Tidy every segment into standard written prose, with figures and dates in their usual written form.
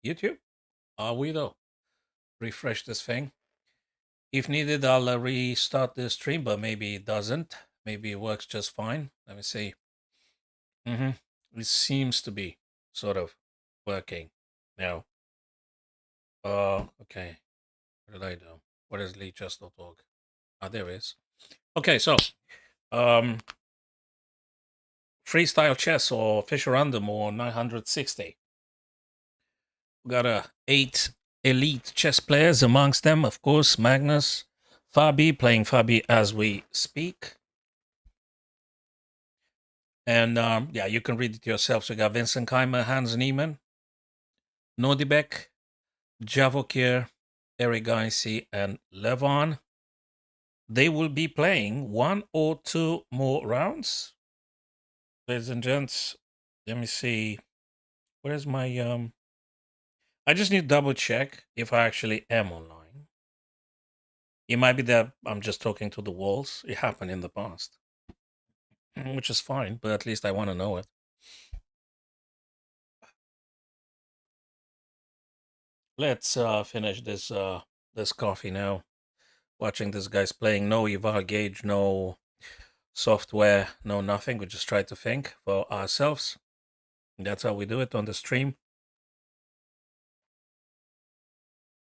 YouTube? Are we though? Refresh this thing. If needed, I'll restart the stream, but maybe it doesn't. Maybe it works just fine. Let me see. Mm-hmm. It seems to be sort of working now. Okay. What did I do? What is leechess.org? Ah, there it is. Okay, so um, freestyle chess or Fisher Random or 960. We got 8 elite chess players amongst them, of course, Magnus, Fabi, playing Fabi as we speak. And yeah, you can read it yourself. So we got Vincent Keimer, Hans Niemann, Nodibek, Javokir, Eric Gaisi, and Levon. They will be playing 1 or 2 more rounds. Ladies and gents, let me see. Where's my I just need to double check if I actually am online. It might be that I'm just talking to the walls. It happened in the past, which is fine, but at least I want to know it. Let's finish this coffee now. Watching this guy's playing, no eval gauge, no software, no nothing. We just try to think for ourselves. That's how we do it on the stream.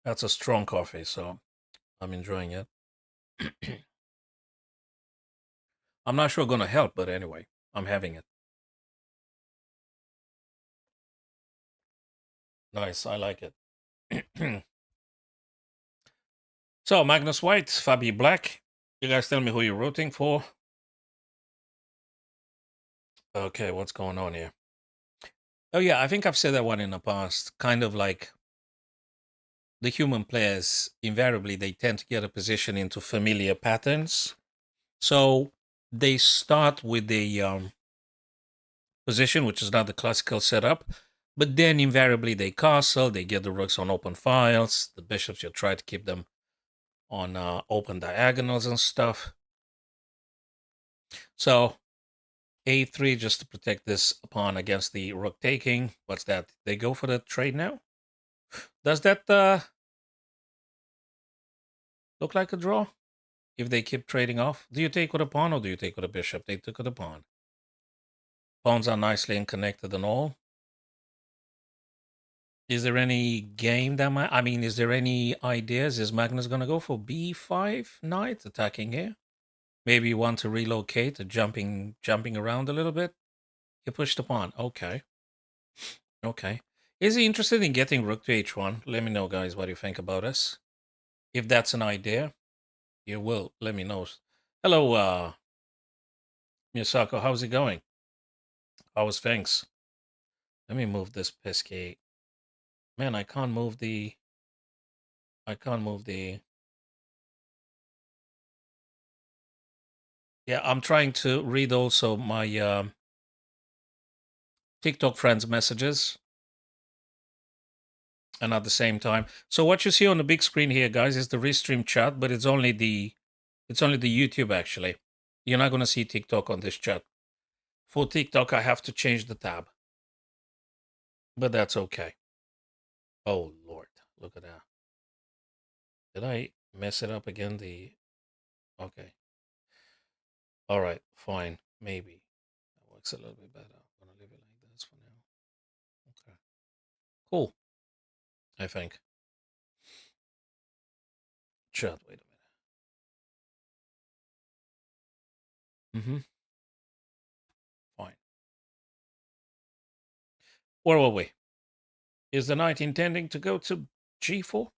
That's a strong coffee, so I'm enjoying it. I'm not sure going to help, but anyway, I'm having it. Nice, I like it. So, Magnus White, Fabi Black. You guys tell me who you're rooting for. Okay, what's going on here? Oh, yeah, I think I've said that one in the past. Kind of like the human players, invariably, they tend to get a position into familiar patterns. So they start with the position, which is not the classical setup, but then invariably they castle, they get the rooks on open files, the bishops, you try to keep them on open diagonals and stuff. So a3 just to protect this pawn against the rook taking. What's that? They go for the trade now? Does that look like a draw? If they keep trading off? Do you take with a pawn or do you take with a bishop? They took with a pawn. Pawns are nicely connected and all. Is there any game that I mean, is there any ideas? Is Magnus going to go for b5 knight attacking here? Maybe you want to relocate, jumping around a little bit? You push the pawn. Okay. Okay. Is he interested in getting rook to h1? Let me know, guys, what you think about this. If that's an idea, you will let me know. Hello, Miyasako. How's it going? How's things? Let me move this pesky. Man, I can't move the. Yeah, I'm trying to read also my TikTok friends' messages, and at the same time. So what you see on the big screen here, guys, is the restream chat, but it's only the YouTube actually. You're not going to see TikTok on this chat. For TikTok, I have to change the tab, but that's okay. Oh Lord, look at that. Did I mess it up again? Okay. All right, fine, maybe that works a little bit better. I'm gonna leave it like this for now. Okay, cool. I think. Chat. Wait a minute. Fine. Where were we? Is the knight intending to go to g4?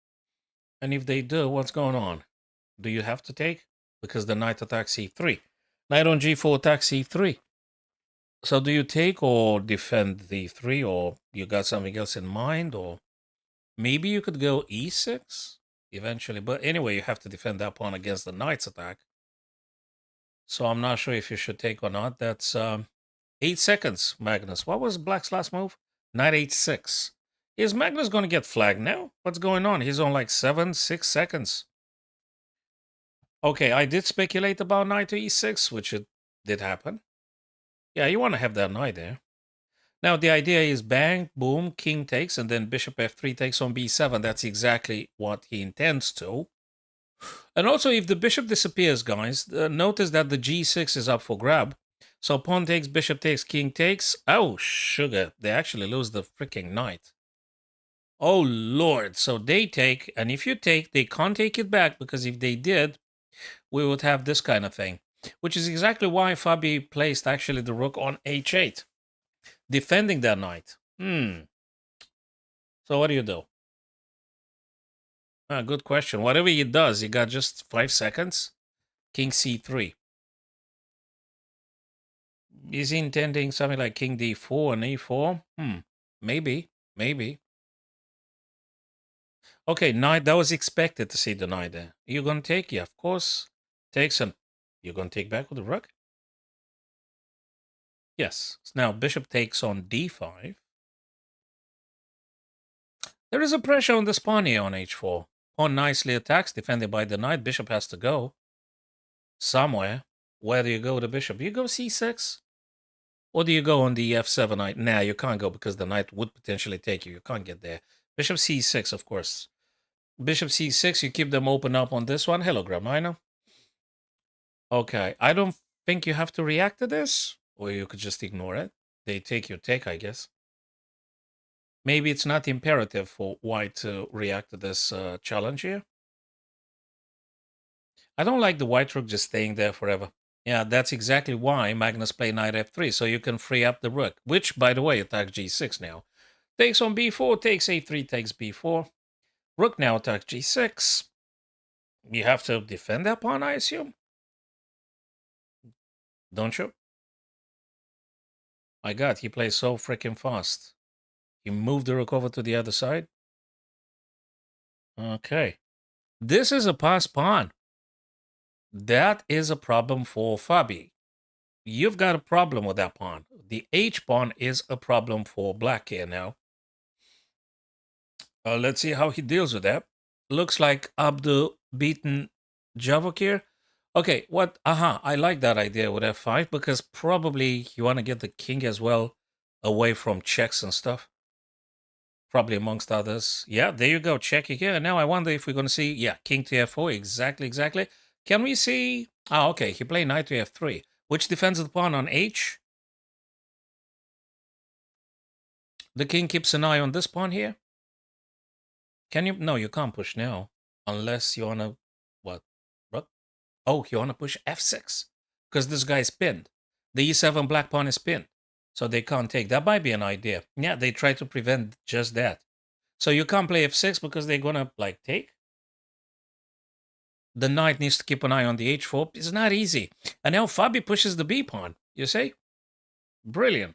And if they do, what's going on? Do you have to take? Because the knight attacks c3. Knight on g4 attacks c3. So do you take or defend the 3, or you got something else in mind, or maybe you could go e6 eventually. But anyway, you have to defend that pawn against the knight's attack. So I'm not sure if you should take or not. That's 8 seconds, Magnus. What was Black's last move? Knight h6. Is Magnus going to get flagged now? What's going on? He's on like 6 seconds. Okay, I did speculate about knight to e6, which it did happen. Yeah, you want to have that knight there. Now, the idea is bang, boom, king takes, and then bishop f3 takes on b7. That's exactly what he intends to. And also, if the bishop disappears, guys, notice that the g6 is up for grab. So pawn takes, bishop takes, king takes. Oh, sugar. They actually lose the freaking knight. Oh, Lord. So they take, and if you take, they can't take it back, because if they did, we would have this kind of thing, which is exactly why Fabi placed actually the rook on h8, defending their knight. So what do you do? Good question. Whatever he does, he got just 5 seconds. King c3. Is he intending something like king d4 and e4? Maybe. Okay, knight. That was expected to see the knight there. You're going to take? Yeah, of course. Takes, and you're going to take back with the rook? Yes. Now, bishop takes on d5. There is a pressure on this pawn here on h4. Pawn nicely attacks, defended by the knight. Bishop has to go somewhere. Where do you go with the bishop? You go c6? Or do you go on the f7 knight? Nah, you can't go because the knight would potentially take you. You can't get there. Bishop c6, of course. Bishop c6, you keep them open up on this one. Hello, Gramina. Okay, I don't think you have to react to this. Or you could just ignore it. They take your take, I guess. Maybe it's not imperative for white to react to this challenge here. I don't like the white rook just staying there forever. Yeah, that's exactly why Magnus played knight f3, so you can free up the rook, which, by the way, attacks g6 now. Takes on b4, takes a3, takes b4. Rook now attacks g6. You have to defend that pawn, I assume? Don't you? My god, he plays so freaking fast. He moved the rook over to the other side. Okay. This is a pass pawn. That is a problem for Fabi. You've got a problem with that pawn. The h pawn is a problem for black here now. Let's see how he deals with that. Looks like Abdul beaten Javokir. Okay, what? I like that idea with f5 because probably you want to get the king as well away from checks and stuff. Probably amongst others. Yeah, there you go. Check here. Now I wonder if we're going to see, yeah, king to f4. Exactly. Can we see? Okay. He played knight to f3, which defends the pawn on h. The king keeps an eye on this pawn here. Can you? No, you can't push now. Unless you want to, what? Rook? Oh, you want to push f6. Because this guy is pinned. The e7 black pawn is pinned. So they can't take. That might be an idea. Yeah, they try to prevent just that. So you can't play f6 because they're going to, like, take. The knight needs to keep an eye on the h4. It's not easy. And now Fabi pushes the b pawn. You see? Brilliant.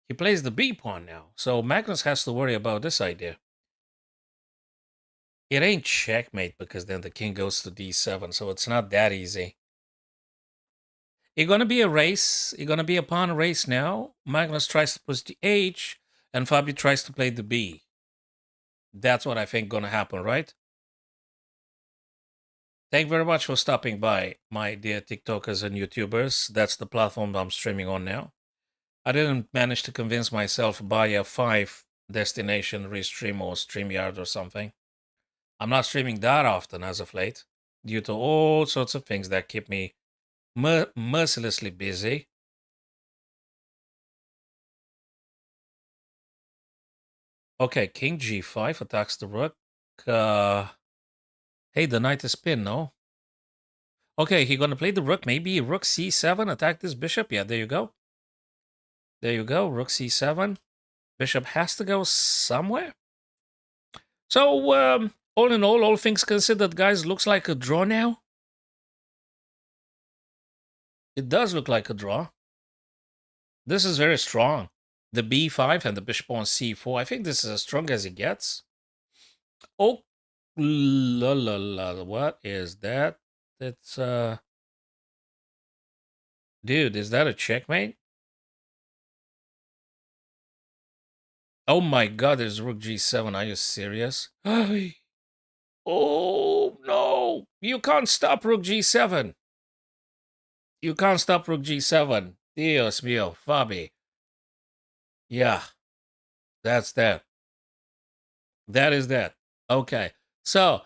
He plays the b pawn now. So Magnus has to worry about this idea. It ain't checkmate because then the king goes to d7, so it's not that easy. It's going to be a race. It's going to be a pawn race now. Magnus tries to push the h, and Fabi tries to play the b. That's what I think going to happen, right? Thank you very much for stopping by, my dear TikTokers and YouTubers. That's the platform I'm streaming on now. I didn't manage to convince myself by a 5 destination restream or StreamYard or something. I'm not streaming that often as of late, due to all sorts of things that keep me mercilessly busy. Okay, king g5 attacks the rook. Hey, the knight is pinned, no? Okay, he gonna play the rook. Maybe rook c7, attack this bishop. Yeah, there you go. There you go, rook c7. Bishop has to go somewhere. So, all in all things considered, guys, looks like a draw now. It does look like a draw. This is very strong. The b5 and the bishop on c4. I think this is as strong as it gets. Oh, la la la. What is that? It's, dude, is that a checkmate? Oh my god, there's rook g7. Are you serious? Oh, no. You can't stop rook g7. You can't stop rook g7. Dios mío, Fabi. Yeah, that's that. That is that. Okay. So,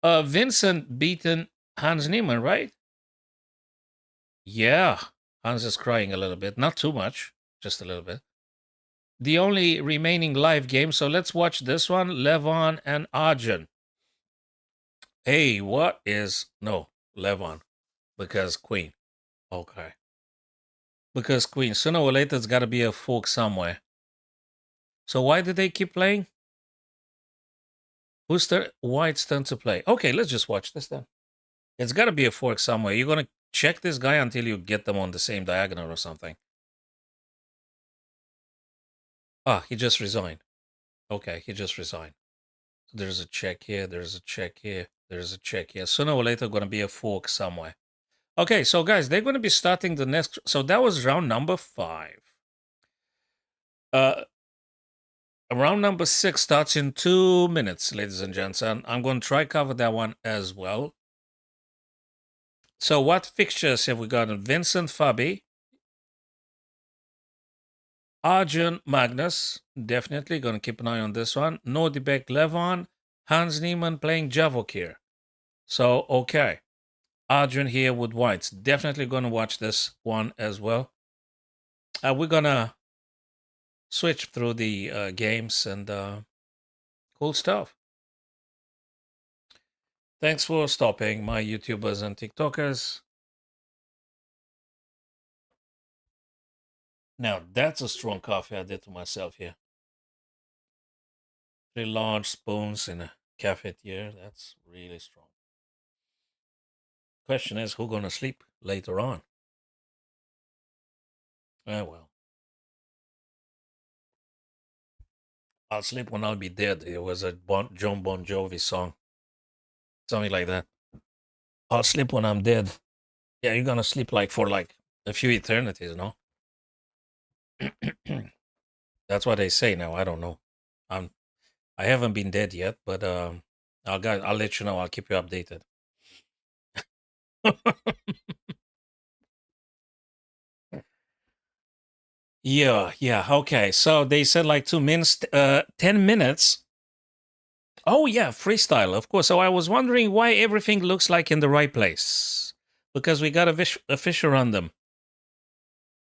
Vincent beaten Hans Niemann, right? Yeah. Hans is crying a little bit. Not too much, just a little bit. The only remaining live game. So let's watch this one. Levon and Arjun. Hey, what is no Levon? Because Queen. Okay. Because Queen. Sooner or later, it's got to be a fork somewhere. So why did they keep playing? Who's the White's turn to play? Okay, let's just watch this then. It's got to be a fork somewhere. You're gonna check this guy until you get them on the same diagonal or something. Ah, he just resigned. Okay, he just resigned. There's a check here. There's a check here. There's a check here. Sooner or later, going to be a fork somewhere. Okay, so guys, they're going to be starting the next. So that was round number 5. Uh, round number 6 starts in 2 minutes, ladies and gents, and I'm going to try cover that one as well. So what fixtures have we got? Vincent Fabi, Arjun Magnus, definitely going to keep an eye on this one. Nordibek Levon, Hans Niemann playing Javokir. So, okay. Arjun here with whites. Definitely going to watch this one as well. We're going to switch through the games and cool stuff. Thanks for stopping, my YouTubers and TikTokers. Now, that's a strong coffee I did to myself here. 3 large spoons in a cafetiere. That's really strong. Question is, who's going to sleep later on? Well. I'll sleep when I'll be dead. It was a John Bon Jovi song. Something like that. I'll sleep when I'm dead. Yeah, you're going to sleep like for like a few eternities, no? That's what they say now. I don't know. I haven't been dead yet, but I'll let you know. I'll keep you updated. Yeah. Okay. So they said like 2 minutes, 10 minutes. Oh yeah, freestyle, of course. So I was wondering why everything looks like in the right place because we got a fish around them.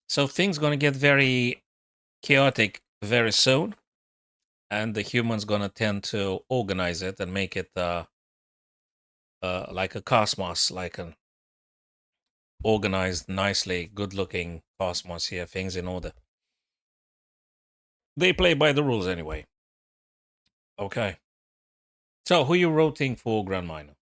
So things gonna get very chaotic very soon, and the humans gonna tend to organize it and make it like a cosmos, like an organized, nicely, good-looking cosmos here. Things in order. They play by the rules anyway. Okay. So who you rooting for, Grand Minor?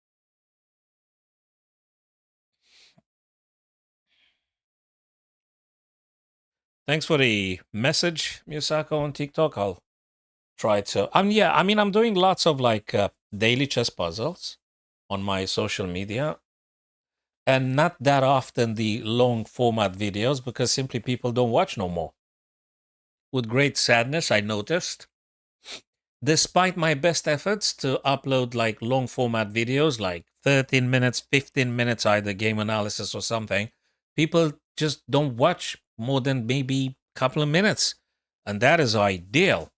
Thanks for the message, Misako, on TikTok. I'll try to. I'm doing lots of like daily chess puzzles on my social media, and not that often the long format videos because simply people don't watch no more. With great sadness, I noticed, despite my best efforts to upload like long format videos, like 13 minutes, 15 minutes, either game analysis or something, people just don't watch more than maybe a couple of minutes. And that is ideal.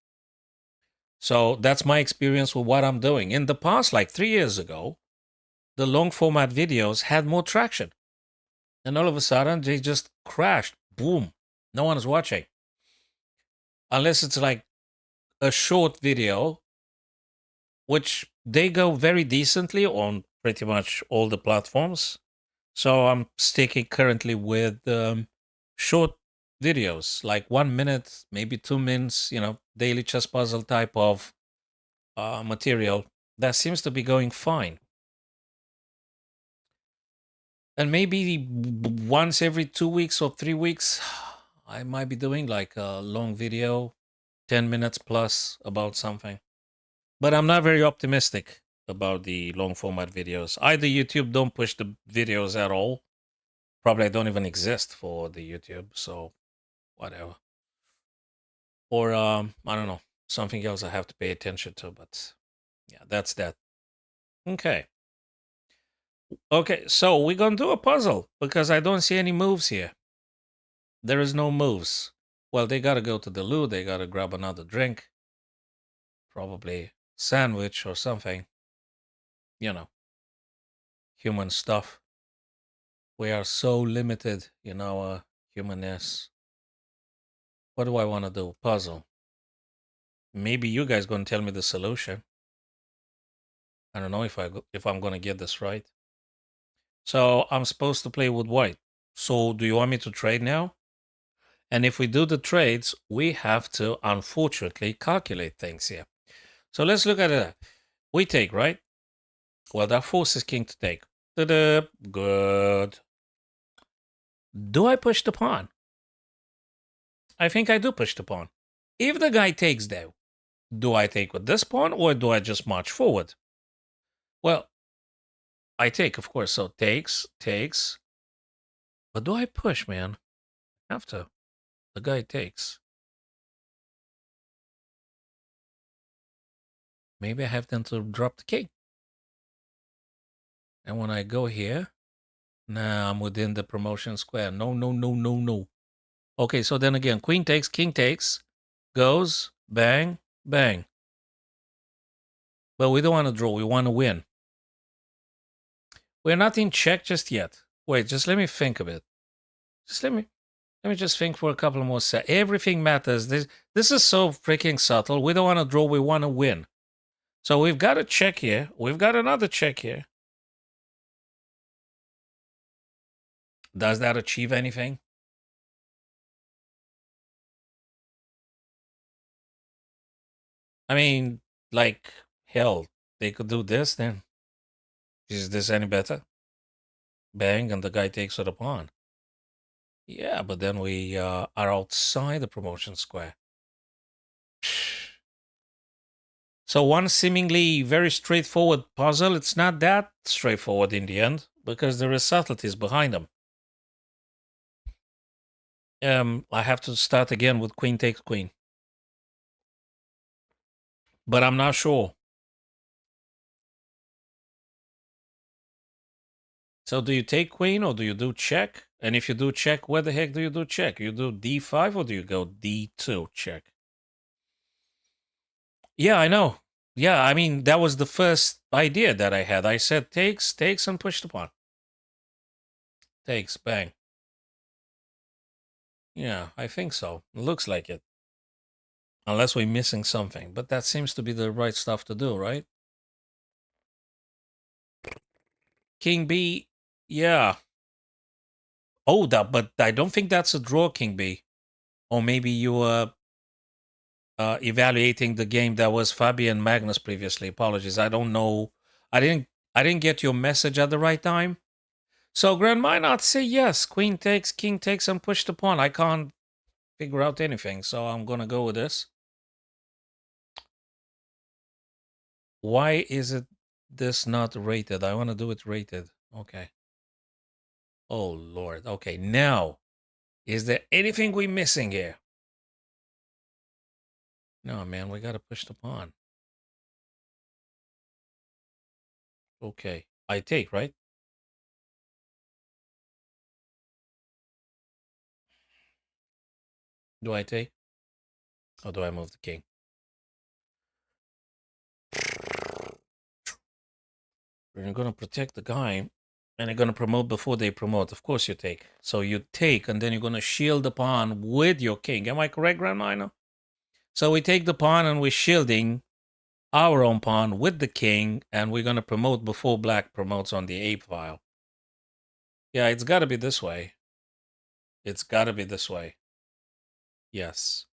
So that's my experience with what I'm doing. In the past, like 3 years ago, the long format videos had more traction. And all of a sudden, they just crashed. Boom. No one is watching. Unless it's like a short video, which they go very decently on pretty much all the platforms. So I'm sticking currently with short videos, like 1 minute, maybe 2 minutes, daily chess puzzle type of material. That seems to be going fine. And maybe once every 2 weeks or 3 weeks, I might be doing like a long video, 10 minutes plus about something. But I'm not very optimistic about the long format videos. Either YouTube don't push the videos at all. Probably I don't even exist for the YouTube, so whatever. Or I don't know, something else I have to pay attention to, but yeah, that's that. Okay. Okay, so we're gonna do a puzzle because I don't see any moves here. There is no moves. Well, they gotta go to the loo. They gotta grab another drink, probably sandwich or something. You know, human stuff. We are so limited in our humanness. What do I want to do? Puzzle. Maybe you guys gonna tell me the solution. I don't know if I'm gonna get this right. So I'm supposed to play with white. So do you want me to trade now? And if we do the trades, we have to unfortunately calculate things here. So let's look at it. We take, right? Well, that forces king to take. Ta-da. Good. Do I push the pawn? I think I do push the pawn. If the guy takes though, do I take with this pawn or do I just march forward? Well, I take, of course. So takes. But do I push, man? After the guy takes. Maybe I have then to drop the king. And when I go here, nah, I'm within the promotion square. No, no, no, no, no. Okay, so then again, queen takes, king takes, goes, bang, bang. But we don't want to draw. We want to win. We're not in check just yet. Wait, just let me think of it. Just let me just think for a couple more seconds. Everything matters. This is so freaking subtle. We don't want to draw. We want to win. So we've got a check here. We've got another check here. Does that achieve anything? I mean, like, hell, they could do this then. Is this any better? Bang, and the guy takes with a pawn. Yeah, but then we are outside the promotion square. So one seemingly very straightforward puzzle, it's not that straightforward in the end, because there is subtleties behind them. I have to start again with queen takes queen. But I'm not sure. So do you take queen or do you do check? And if you do check, where the heck do you do check? You do d5 or do you go d2 check? Yeah, I know. Yeah, I mean, that was the first idea that I had. I said takes, and push the pawn. Takes, bang. Yeah, I think so. It looks like it. Unless we're missing something. But that seems to be the right stuff to do, right? King B, yeah. Oh, but I don't think that's a draw, King B. Or maybe you were evaluating the game that was Fabian Magnus previously. Apologies. I don't know. I didn't get your message at the right time. So Grand might not say yes. Queen takes, king takes, and push the pawn. I can't figure out anything, so I'm gonna go with this. Why is it this not rated? I want to do it rated. Okay. Oh Lord. Okay, now is there anything we missing here? No, man, we gotta push the pawn. Okay, I take, right? Do I take? Or do I move the king? We're gonna protect the guy, and you're gonna promote before they promote. Of course you take. So you take, and then you're gonna shield the pawn with your king. Am I correct, Grand Minor? So we take the pawn and we're shielding our own pawn with the king, and we're gonna promote before black promotes on the ape file. Yeah, it's gotta be this way. It's gotta be this way. Yes.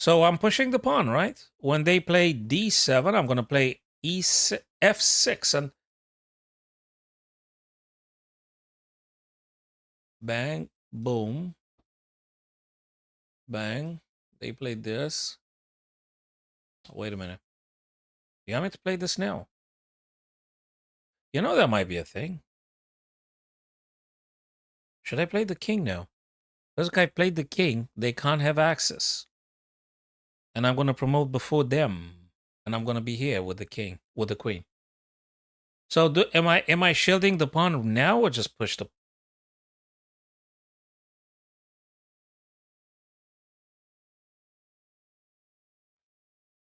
So I'm pushing the pawn, right? When they play d7, I'm gonna play f6 and bang, boom, bang. They played this. Wait a minute. You want me to play this now? You know that might be a thing. Should I play the king now? This guy played the king. They can't have access. And I'm going to promote before them. And I'm going to be here with the king, with the queen. So am I shielding the pawn now or just push the...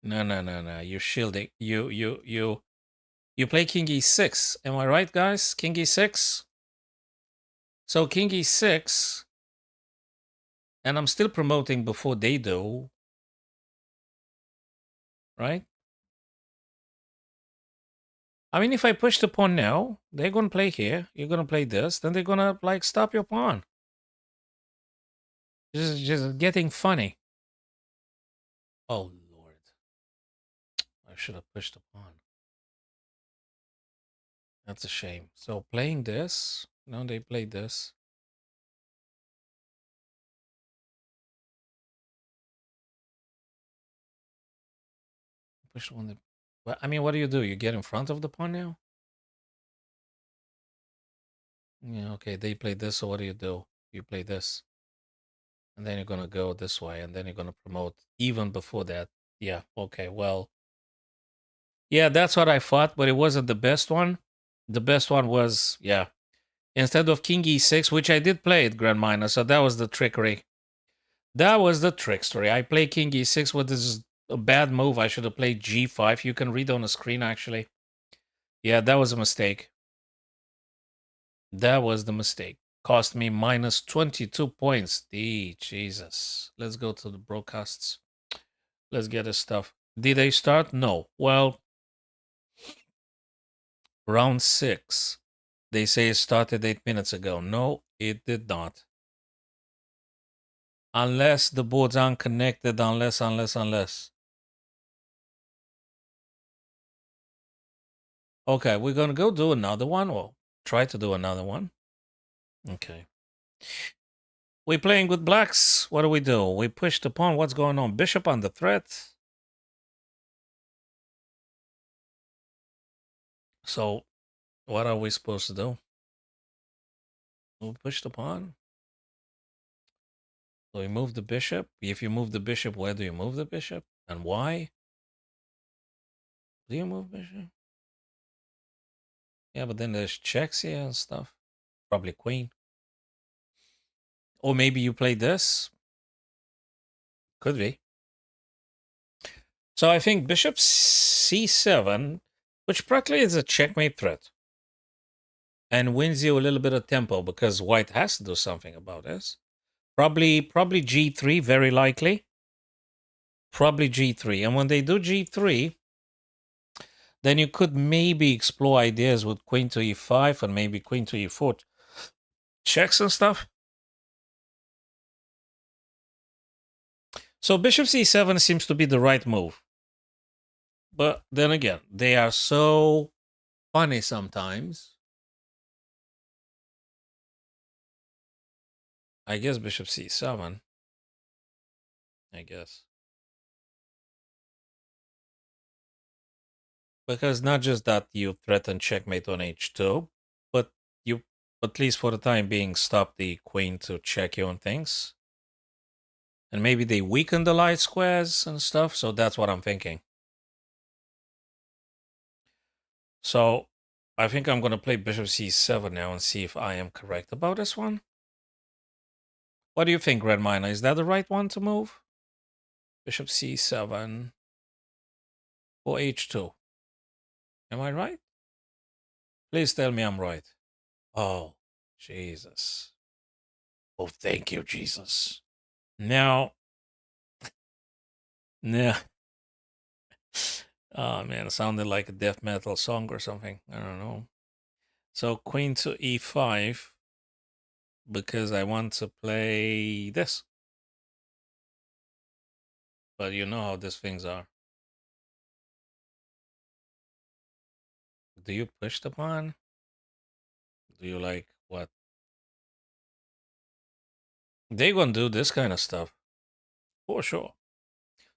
No, no, no, no. You're shielding. You play king e6. Am I right, guys? King e6. So king e6, and I'm still promoting before they do, right? I mean, if I push the pawn now, they're gonna play here. You're gonna play this. Then they're gonna like stop your pawn. This is just getting funny. Oh Lord, I should have pushed the pawn. That's a shame. So playing this. No, they played this. Push one. Well, I mean, what do? You get in front of the pawn now? Yeah, okay. They play this, so what do? You play this. And then you're gonna go this way, and then you're gonna promote even before that. Yeah, okay. Well, yeah, that's what I thought, but it wasn't the best one. The best one was, yeah, instead of king e6, which I did play at Grand Minor, so that was the trickery. That was the trickstery. I play king e6, what is a bad move. I should have played g5. You can read on the screen, actually. Yeah, that was a mistake. That was the mistake. Cost me minus 22 points. Jesus. Let's go to the broadcasts. Let's get this stuff. Did they start? No. Well, round 6. They say it started 8 minutes ago. No, it did not. Unless the boards aren't connected, unless. Okay, we're going to go do another one. Well, try to do another one. Okay. We're playing with blacks. What do? We push the pawn. What's going on? Bishop on the threat. So, what are we supposed to do? We push the pawn. So we move the bishop. If you move the bishop, where do you move the bishop? And why? Do you move bishop? Yeah, but then there's checks here and stuff. Probably queen. Or maybe you play this. Could be. So I think bishop c7, which practically is a checkmate threat, and wins you a little bit of tempo because white has to do something about this. Probably g3, very likely. Probably g3. And when they do g3, then you could maybe explore ideas with queen to e5 and maybe queen to e4 checks and stuff. So bishop c7 seems to be the right move. But then again, they are so funny sometimes. I guess bishop c7. I guess. Because not just that you threaten checkmate on h2, but you, at least for the time being, stop the queen to check you on things. And maybe they weaken the light squares and stuff, so that's what I'm thinking. So I think I'm going to play bishop c7 now and see if I am correct about this one. What do you think, Red Miner? Is that the right one to move? Bishop c7 for h2. Am I right? Please tell me I'm right. Oh, Jesus. Oh, thank you, Jesus. Now, yeah. Oh, man, it sounded like a death metal song or something. I don't know. So queen to e5 because I want to play this. But you know how these things are. Do you push the pawn? Do you like what? They're going to do this kind of stuff. For sure.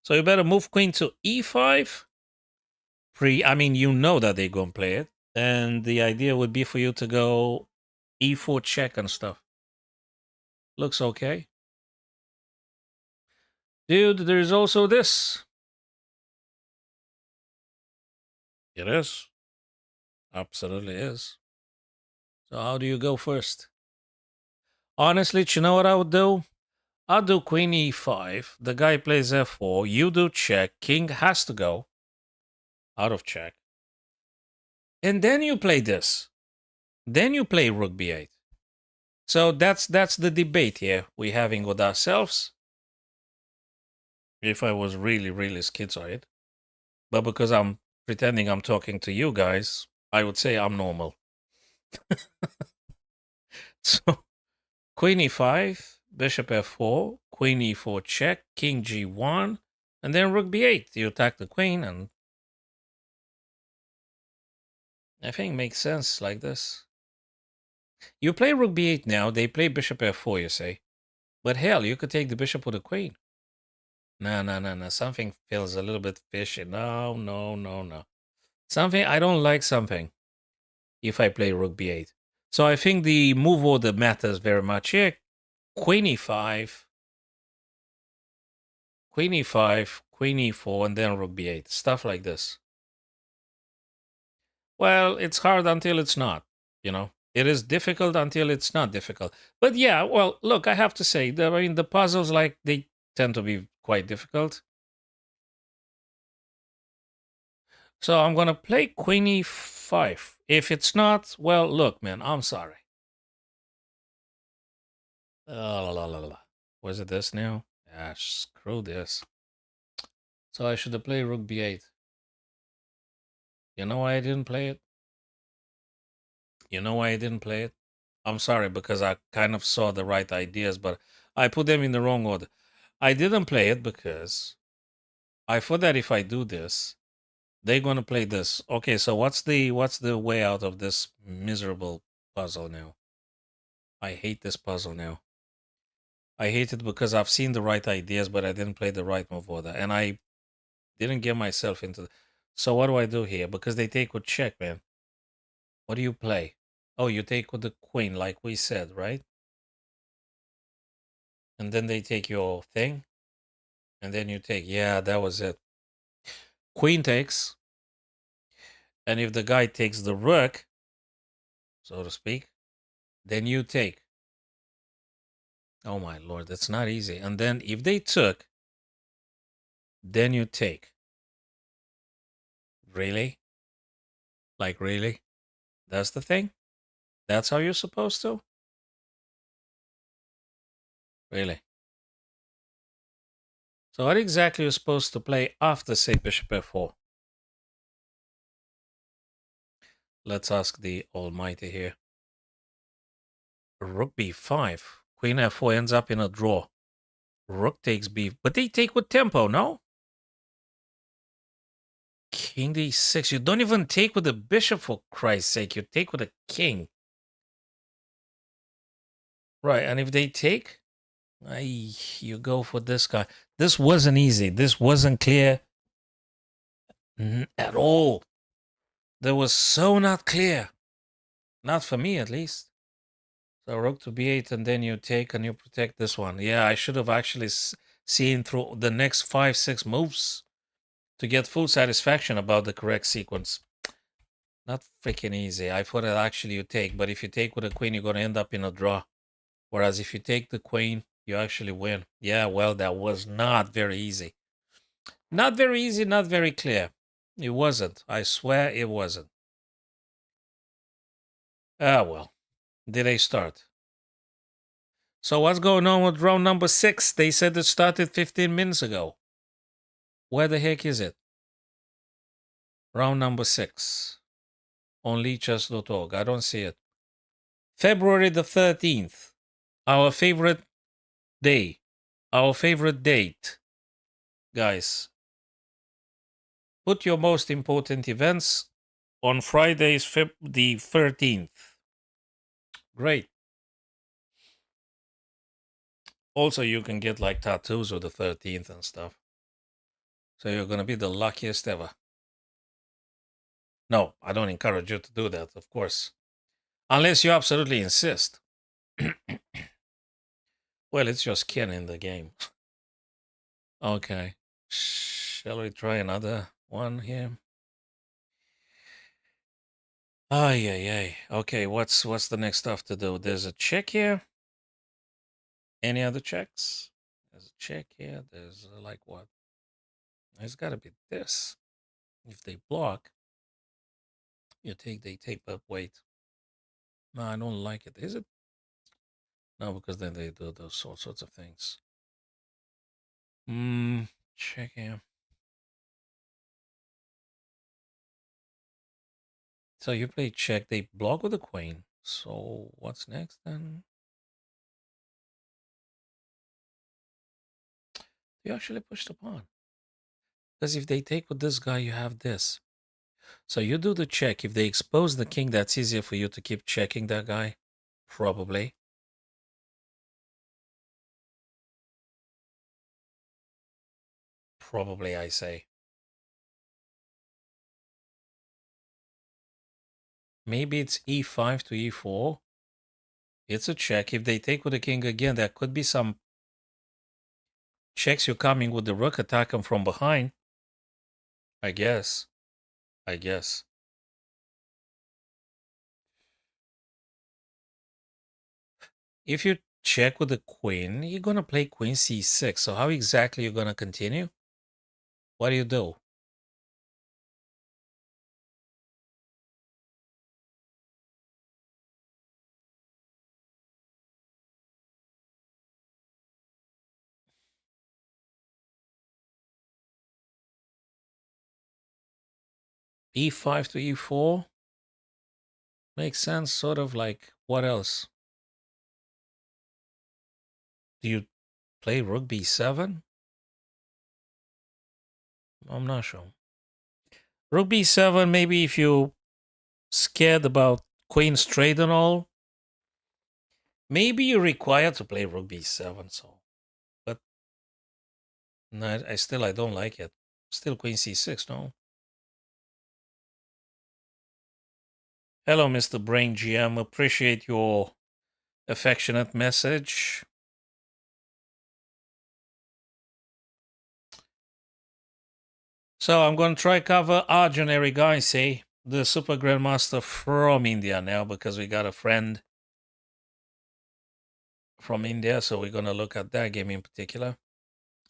So you better move queen to e5. I mean, you know that they're going to play it. And the idea would be for you to go e4 check and stuff. Looks okay. Dude, there's also this. It is. Absolutely is. So how do you go first? Honestly, you know what I would do? I'll do queen e5. The guy plays f4. You do check. King has to go out of check. And then you play this. Then you play rook b8. So that's the debate here we're having with ourselves. If I was really, really schizoid. But because I'm pretending I'm talking to you guys, I would say I'm normal. So queen e5, bishop f4, queen e4 check, king g1, and then rook b8. You attack the queen, and I think it makes sense like this. You play rook b8 now, they play bishop f4, you say. But hell, you could take the bishop with the queen. No. Something feels a little bit fishy. No. Something, I don't like something if I play rook b8. So I think the move order matters very much here. Queen e5, queen e5, queen e4, and then rook b8. Stuff like this. Well, it's hard until it's not, you know. It is difficult until it's not difficult. But yeah, well, look, I have to say, the puzzles, like, they tend to be quite difficult. So I'm going to play queen e5. If it's not, well, look, man, I'm sorry. Was it this now? Ah, screw this. So I should have played rook b8. You know why I didn't play it? You know why I didn't play it? I'm sorry, because I kind of saw the right ideas, but I put them in the wrong order. I didn't play it because I thought that if I do this, they're gonna play this. Okay, so what's the way out of this miserable puzzle now? I hate this puzzle now. I hate it because I've seen the right ideas, but I didn't play the right move order, and I didn't get myself into. So what do I do here? Because they take with check, man. What do you play? Oh, you take with the queen, like we said, right? And then they take your thing, and then you take. Yeah, that was it. Queen takes, and if the guy takes the rook, so to speak, then you take. Oh my lord, that's not easy. And then if they took, then you take. Really? Like, really? That's the thing? That's how you're supposed to? Really? So what exactly are you supposed to play after, say, bishop f4? Let's ask the almighty here. Rook b5. Queen f4 ends up in a draw. Rook takes b, but they take with tempo, no? King d6. You don't even take with the bishop, for Christ's sake. You take with a king. Right, and if they take, you go for this guy. This wasn't easy. This wasn't clear at all. That was so not clear. Not for me, at least. So rook to b8, and then you take and you protect this one. Yeah, I should have actually seen through the next 5-6 moves to get full satisfaction about the correct sequence. Not freaking easy. I thought that actually you take, but if you take with a queen, you're going to end up in a draw. Whereas if you take the queen, you actually win. Yeah, well, that was not very easy. Not very easy, not very clear. It wasn't. I swear it wasn't. Ah, well. Did they start? So what's going on with round number 6? They said it started 15 minutes ago. Where the heck is it? Round number 6. On leechess.org. I don't see it. February the 13th. Our favorite day. Our favorite date. Guys, put your most important events on Fridays, the 13th. Great. Also, you can get like tattoos with the 13th and stuff. So you're going to be the luckiest ever. No, I don't encourage you to do that, of course. Unless you absolutely insist. Well, it's your skin in the game. Okay. Shall we try another one here? Ay. Okay, what's the next stuff to do? There's a check here. Any other checks? There's a check here. There's like what? It's got to be this. If they block, you take, they take, but wait. No, I don't like it. Is it? No, because then they do those all sorts of things. Check here. So you play check, they block with the queen. So what's next then? You actually push the pawn. Because if they take with this guy, you have this. So you do the check. If they expose the king, that's easier for you to keep checking that guy. Probably. Probably, I say. Maybe it's e5 to e4. It's a check. If they take with the king again, there could be some checks. You're coming with the rook, attack him from behind. I guess. I guess. If you check with the queen, you're going to play queen c6. So how exactly you're going to continue? What do you do? e5 to e4? Makes sense, sort of like, what else? Do you play rook b7? I'm not sure. Rook b7, maybe if you scared about queen straight and all, maybe you're required to play rook b7. So, but no, I don't like it. Still queen c6, no? Hello, Mr. Brain GM. Appreciate your affectionate message. So I'm going to try cover Arjun Erigaisi, the Super Grandmaster from India now, because we got a friend from India. So we're going to look at that game in particular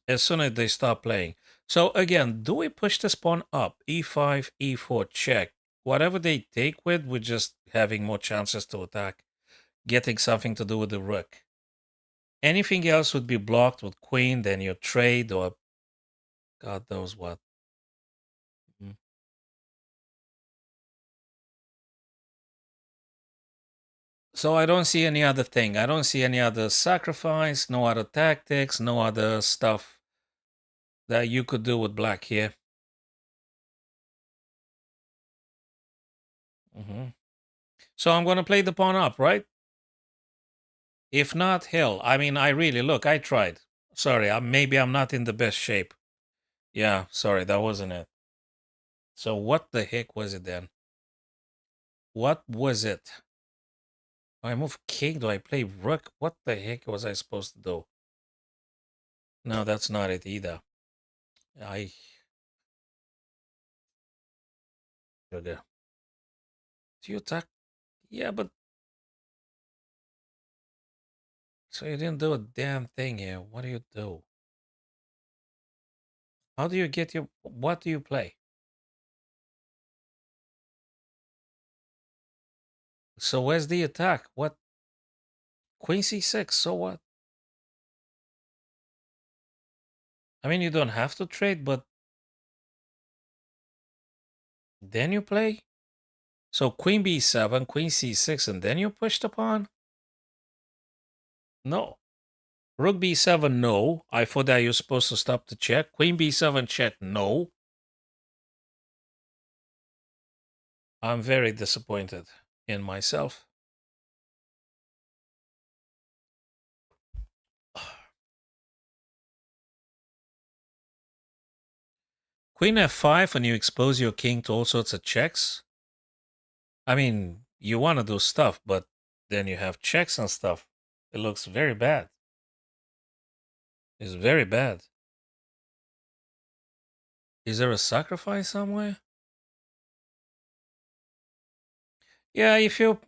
as soon as they start playing. So again, do we push this pawn up? E5, E4, check. Whatever they take with, we're just having more chances to attack, getting something to do with the rook. Anything else would be blocked with queen, then you trade or God knows what. Mm. So I don't see any other thing. I don't see any other sacrifice, no other tactics, no other stuff that you could do with black here. So I'm going to play the pawn up, right? If not, hell, I mean, I really, look, I tried. Sorry, maybe I'm not in the best shape. Yeah, sorry, that wasn't it. So what the heck was it then? What was it? I move king, do I play rook? What the heck was I supposed to do? No, that's not it either. I... Sugar. Do you attack? Yeah, but... So you didn't do a damn thing here. What do you do? How do you get your... What do you play? So where's the attack? What? Queen c6, so what? I mean, you don't have to trade, but then you play? So queen b7, queen c6, and then you push the pawn? No. Rook b7, no. I thought that you're supposed to stop the check. Queen b7 check, no. I'm very disappointed in myself. Queen f5 and you expose your king to all sorts of checks? I mean, you want to do stuff, but then you have checks and stuff. It looks very bad. It's very bad. Is there a sacrifice somewhere? Yeah, if you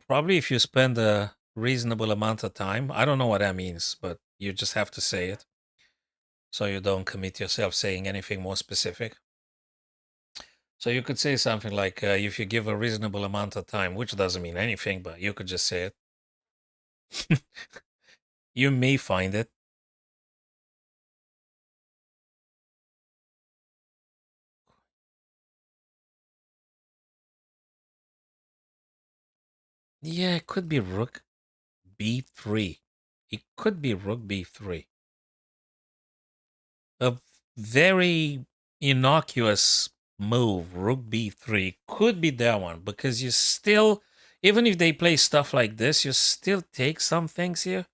spend a reasonable amount of time, I don't know what that means, but you just have to say it. so you don't commit yourself saying anything more specific. So you could say something like, if you give a reasonable amount of time, which doesn't mean anything, but you could just say it. You may find it. Yeah, it could be rook b3. It could be rook b3. A very innocuous move, rook b3, could be that one, because you still, even if they play stuff like this, you still take some things here.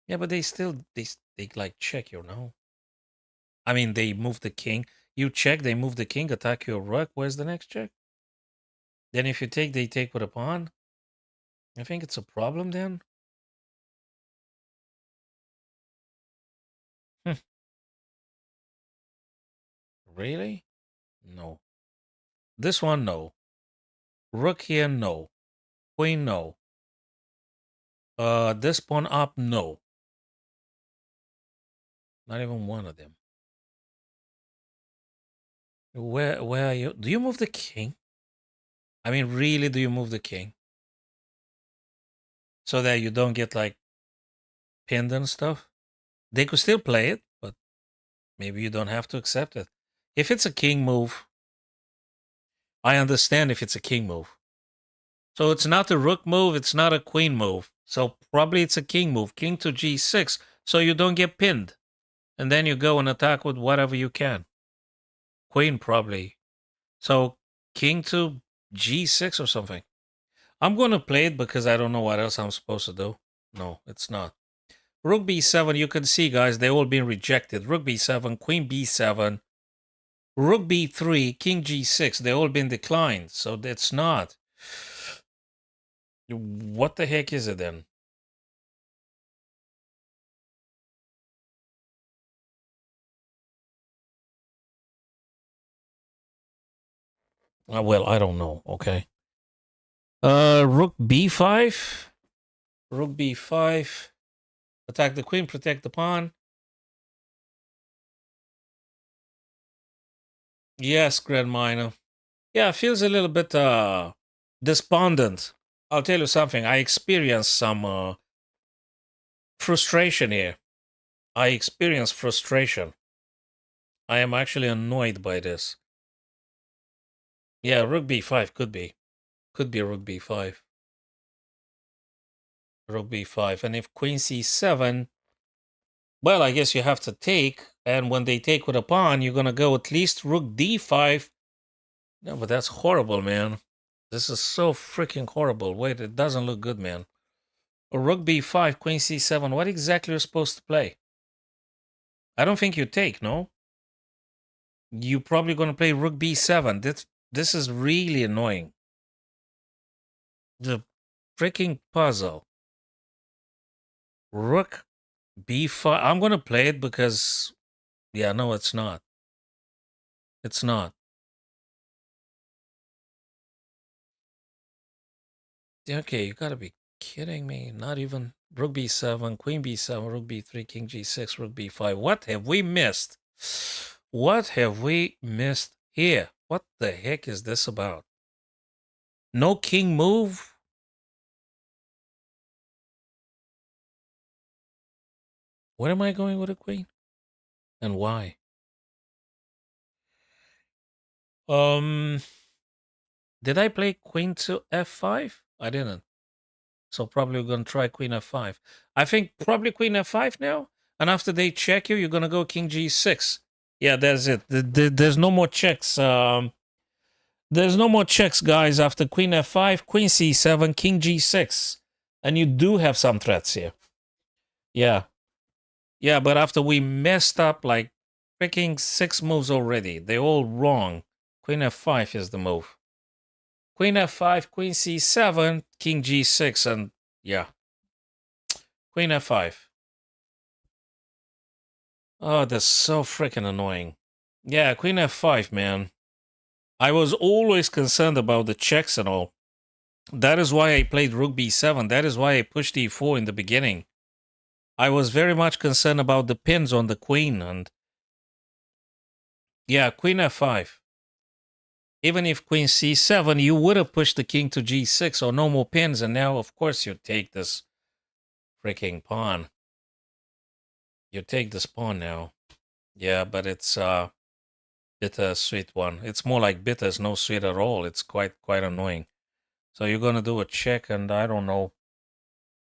Yeah, but they still, they like check, you know? I mean, they move the king. You check, they move the king, attack your rook. Where's the next check? Then if you take, they take with a pawn. I think it's a problem then. Really? No. This one, no. Rook here, no. Queen, no. This pawn up, no. Not even one of them. Where are you? Do you move the king? I mean, really, do you move the king? So that you don't get like pinned and stuff? They could still play it, but maybe you don't have to accept it. If it's a king move, I understand if it's a king move. So it's not a rook move, it's not a queen move. So probably it's a king move, king to g6, so you don't get pinned. And then you go and attack with whatever you can. Queen probably. So king to g6 or something. I'm going to play it because I don't know what else I'm supposed to do. No, it's not. Rook b7, you can see, guys, they all been rejected. Rook b7, queen b7, rook b3, king g6, they all been declined. So that's not. What the heck is it then? Well, I don't know. Okay. Rook b5. Rook b5. Attack the queen, protect the pawn. Yes, Grand Minor. Yeah, feels a little bit despondent. I'll tell you something. I experienced some frustration here. I experienced frustration. I am actually annoyed by this. Yeah, rook b5 could be. Could be rook b5. Rook b5. And if queen c7, well, I guess you have to take. And when they take with a pawn, you're going to go at least rook d5. No, but that's horrible, man. This is so freaking horrible. Wait, it doesn't look good, man. Rook b5, queen c7. What exactly are you supposed to play? I don't think you take, no? You're probably going to play rook b7. This is really annoying. The freaking puzzle. Rook b5. I'm going to play it because, yeah, no, it's not. It's not. Okay, you got to be kidding me. Not even rook b7, queen b7, rook b3, king g6, rook b5. What have we missed? What have we missed here? What the heck is this about? No king move? Where am I going with a queen? And why? Did I play queen to f5? I didn't. So probably we're going to try queen f5. I think probably queen f5 now. And after they check you, you're going to go king g6. Yeah, that's it. There's no more checks. There's no more checks, guys. After queen f5, queen c7, king g6. And you do have some threats here. Yeah. Yeah, but after we messed up like freaking 6 moves already, they're all wrong. Queen f5 is the move. Queen f5, queen c7, king g6, and yeah. Queen f5. Oh, that's so freaking annoying. Yeah, queen f5, man. I was always concerned about the checks and all. That is why I played rook b7. That is why I pushed e4 in the beginning. I was very much concerned about the pins on the queen, and Yeah, queen f5. Even if queen c7, you would have pushed the king to g6 or no more pins, and now, of course, you take this freaking pawn. You take this pawn now. Yeah, but it's bitter sweet one. It's more like bitter, it's no sweet at all. It's quite annoying. So you're gonna do a check, and I don't know.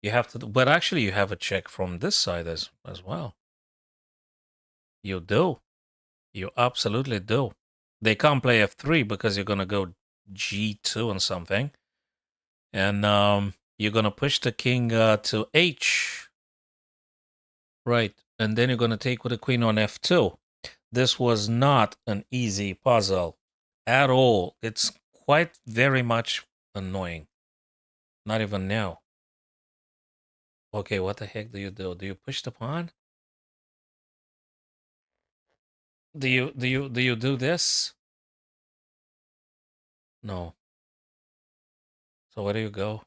You have to, but actually, you have a check from this side as well. You do. You absolutely do. They can't play f3 because you're gonna go g2 and something, and you're gonna push the king to h, right? And then you're gonna take with the queen on f2. This was not an easy puzzle at all. It's quite very much annoying. Not even now. Okay, what the heck do you do? Do you push the pawn? Do you do this? No. So where do you go?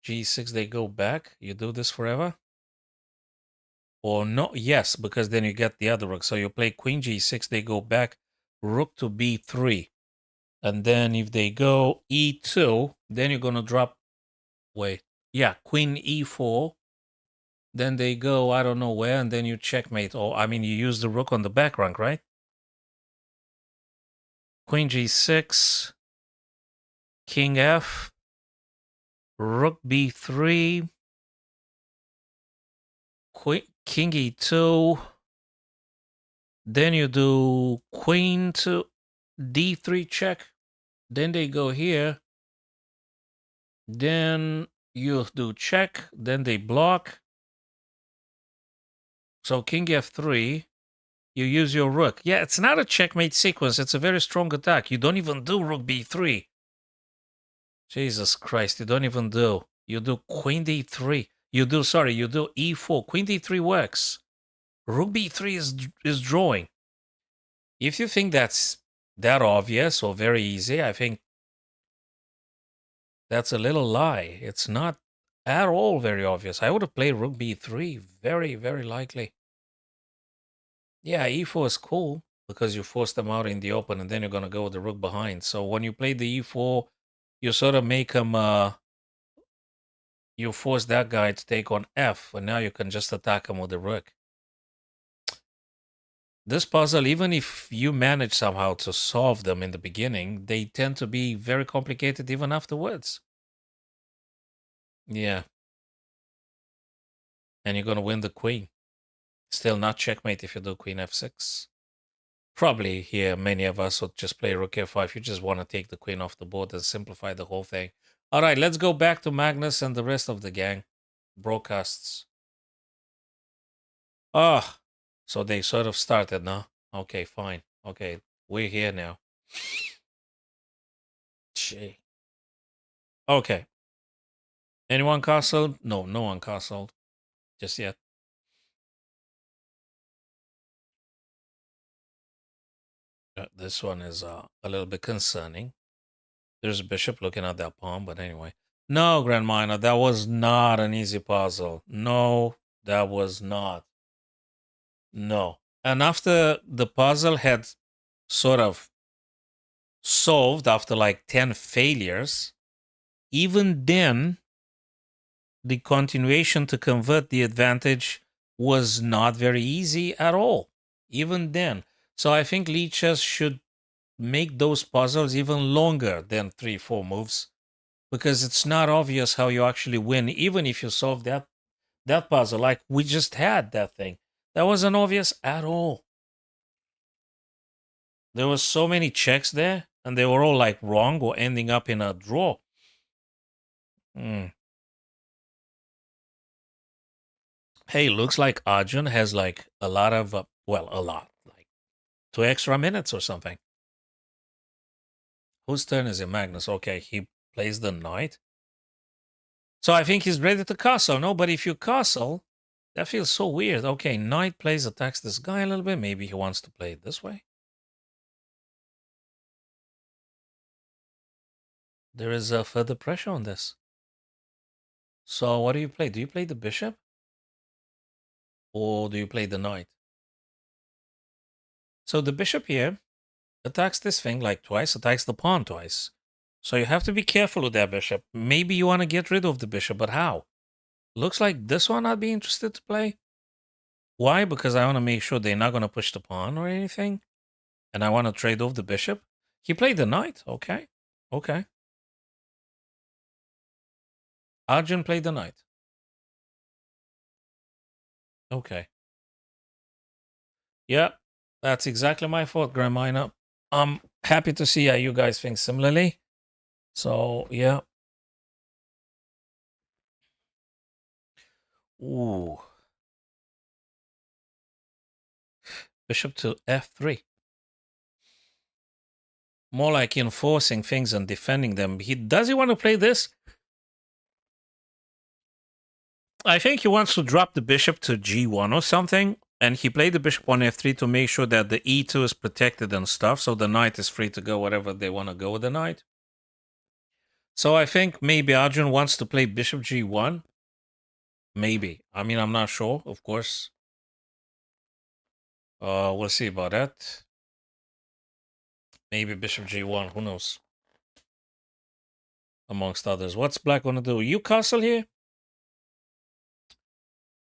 G6, they go back. You do this forever? Or no? Yes, because then you get the other rook. So you play queen G6, they go back, rook to B3. And then if they go E2, then you're gonna drop. Wait. Yeah, queen E4. Then they go, I don't know where, and then you checkmate. Or, I mean, you use the rook on the back rank, right? Queen G6, King F, Rook B3, King E2. Then you do Queen to D3 check. Then they go here. Then you do check. Then they block. So King F3. You use your rook. Yeah, it's not a checkmate sequence. It's a very strong attack. You don't even do Rook B3. Jesus Christ, you don't even do. You do Queen D3. You do E4. Queen D3 works. Rook B3 is drawing. If you think that's that obvious or very easy, I think that's a little lie. It's not at all very obvious. I would have played Rook B3 very, very likely. Yeah, E4 is cool because you force them out in the open and then you're going to go with the rook behind. So when you play the E4, you sort of make him, you force that guy to take on F, and now you can just attack him with the rook. This puzzle, even if you manage somehow to solve them in the beginning, they tend to be very complicated even afterwards. Yeah. And you're going to win the queen. Still not checkmate if you do queen f6. Probably here, many of us would just play rook f5. You just want to take the queen off the board and simplify the whole thing. All right, let's go back to Magnus and the rest of the gang. Broadcasts. Ah, so they sort of started now. Okay, fine. Okay, we're here now. Gee. Okay. Anyone castled? No, no one castled. Just yet. This one is a little bit concerning. There's a bishop looking at that pawn, but anyway. No, Grand Minor, that was not an easy puzzle. No, that was not. No. And after the puzzle had sort of solved after like 10 failures, even then, the continuation to convert the advantage was not very easy at all. Even then. So I think leeches should make those puzzles even longer than 3-4 moves, because it's not obvious how you actually win, even if you solve that puzzle like we just had that thing. That wasn't obvious at all. There was so many checks there, and they were all like wrong or ending up in a draw. Hey, looks like Arjun has like a lot of, a lot, like 2 extra minutes or something. Whose turn is it? Magnus. Okay, he plays the knight. So I think he's ready to castle, no? But if you castle, that feels so weird. Okay, knight plays, attacks this guy a little bit. Maybe he wants to play it this way. There is a further pressure on this. So what do you play? Do you play the bishop? Or do you play the knight? So the bishop here attacks this thing like twice, attacks the pawn twice. So you have to be careful with that bishop. Maybe you want to get rid of the bishop, but how? Looks like this one I'd be interested to play. Why? Because I want to make sure they're not going to push the pawn or anything. And I want to trade off the bishop. He played the knight. Okay. Okay. Arjun played the knight. Okay. Yeah. That's exactly my fault, Grandmina. I'm happy to see how you guys think similarly. So, yeah. Ooh. Bishop to f3. More like enforcing things and defending them. Does he want to play this? I think he wants to drop the bishop to g1 or something, and he played the bishop on f3 to make sure that the e2 is protected and stuff, so the knight is free to go wherever they want to go with the knight. So I think maybe Arjun wants to play bishop g1. Maybe. I mean, I'm not sure, of course. We'll see about that. Maybe bishop g1, who knows? Amongst others. What's black going to do? You castle here?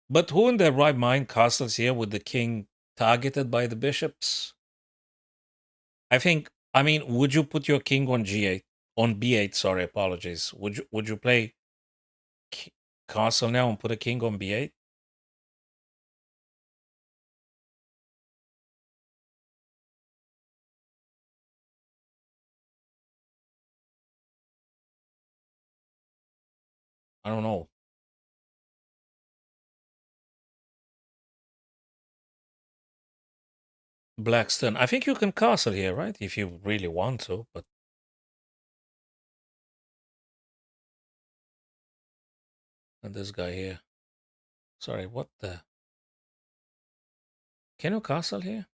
But who in their right mind castles here with the king targeted by the bishops? I mean, would you put your king on g8? On b8, sorry, apologies. Would you play castle now and put a king on b8? I don't know. Blackstone. I think you can castle here, right? If you really want to, but and this guy here. Sorry, what the? Can you castle here?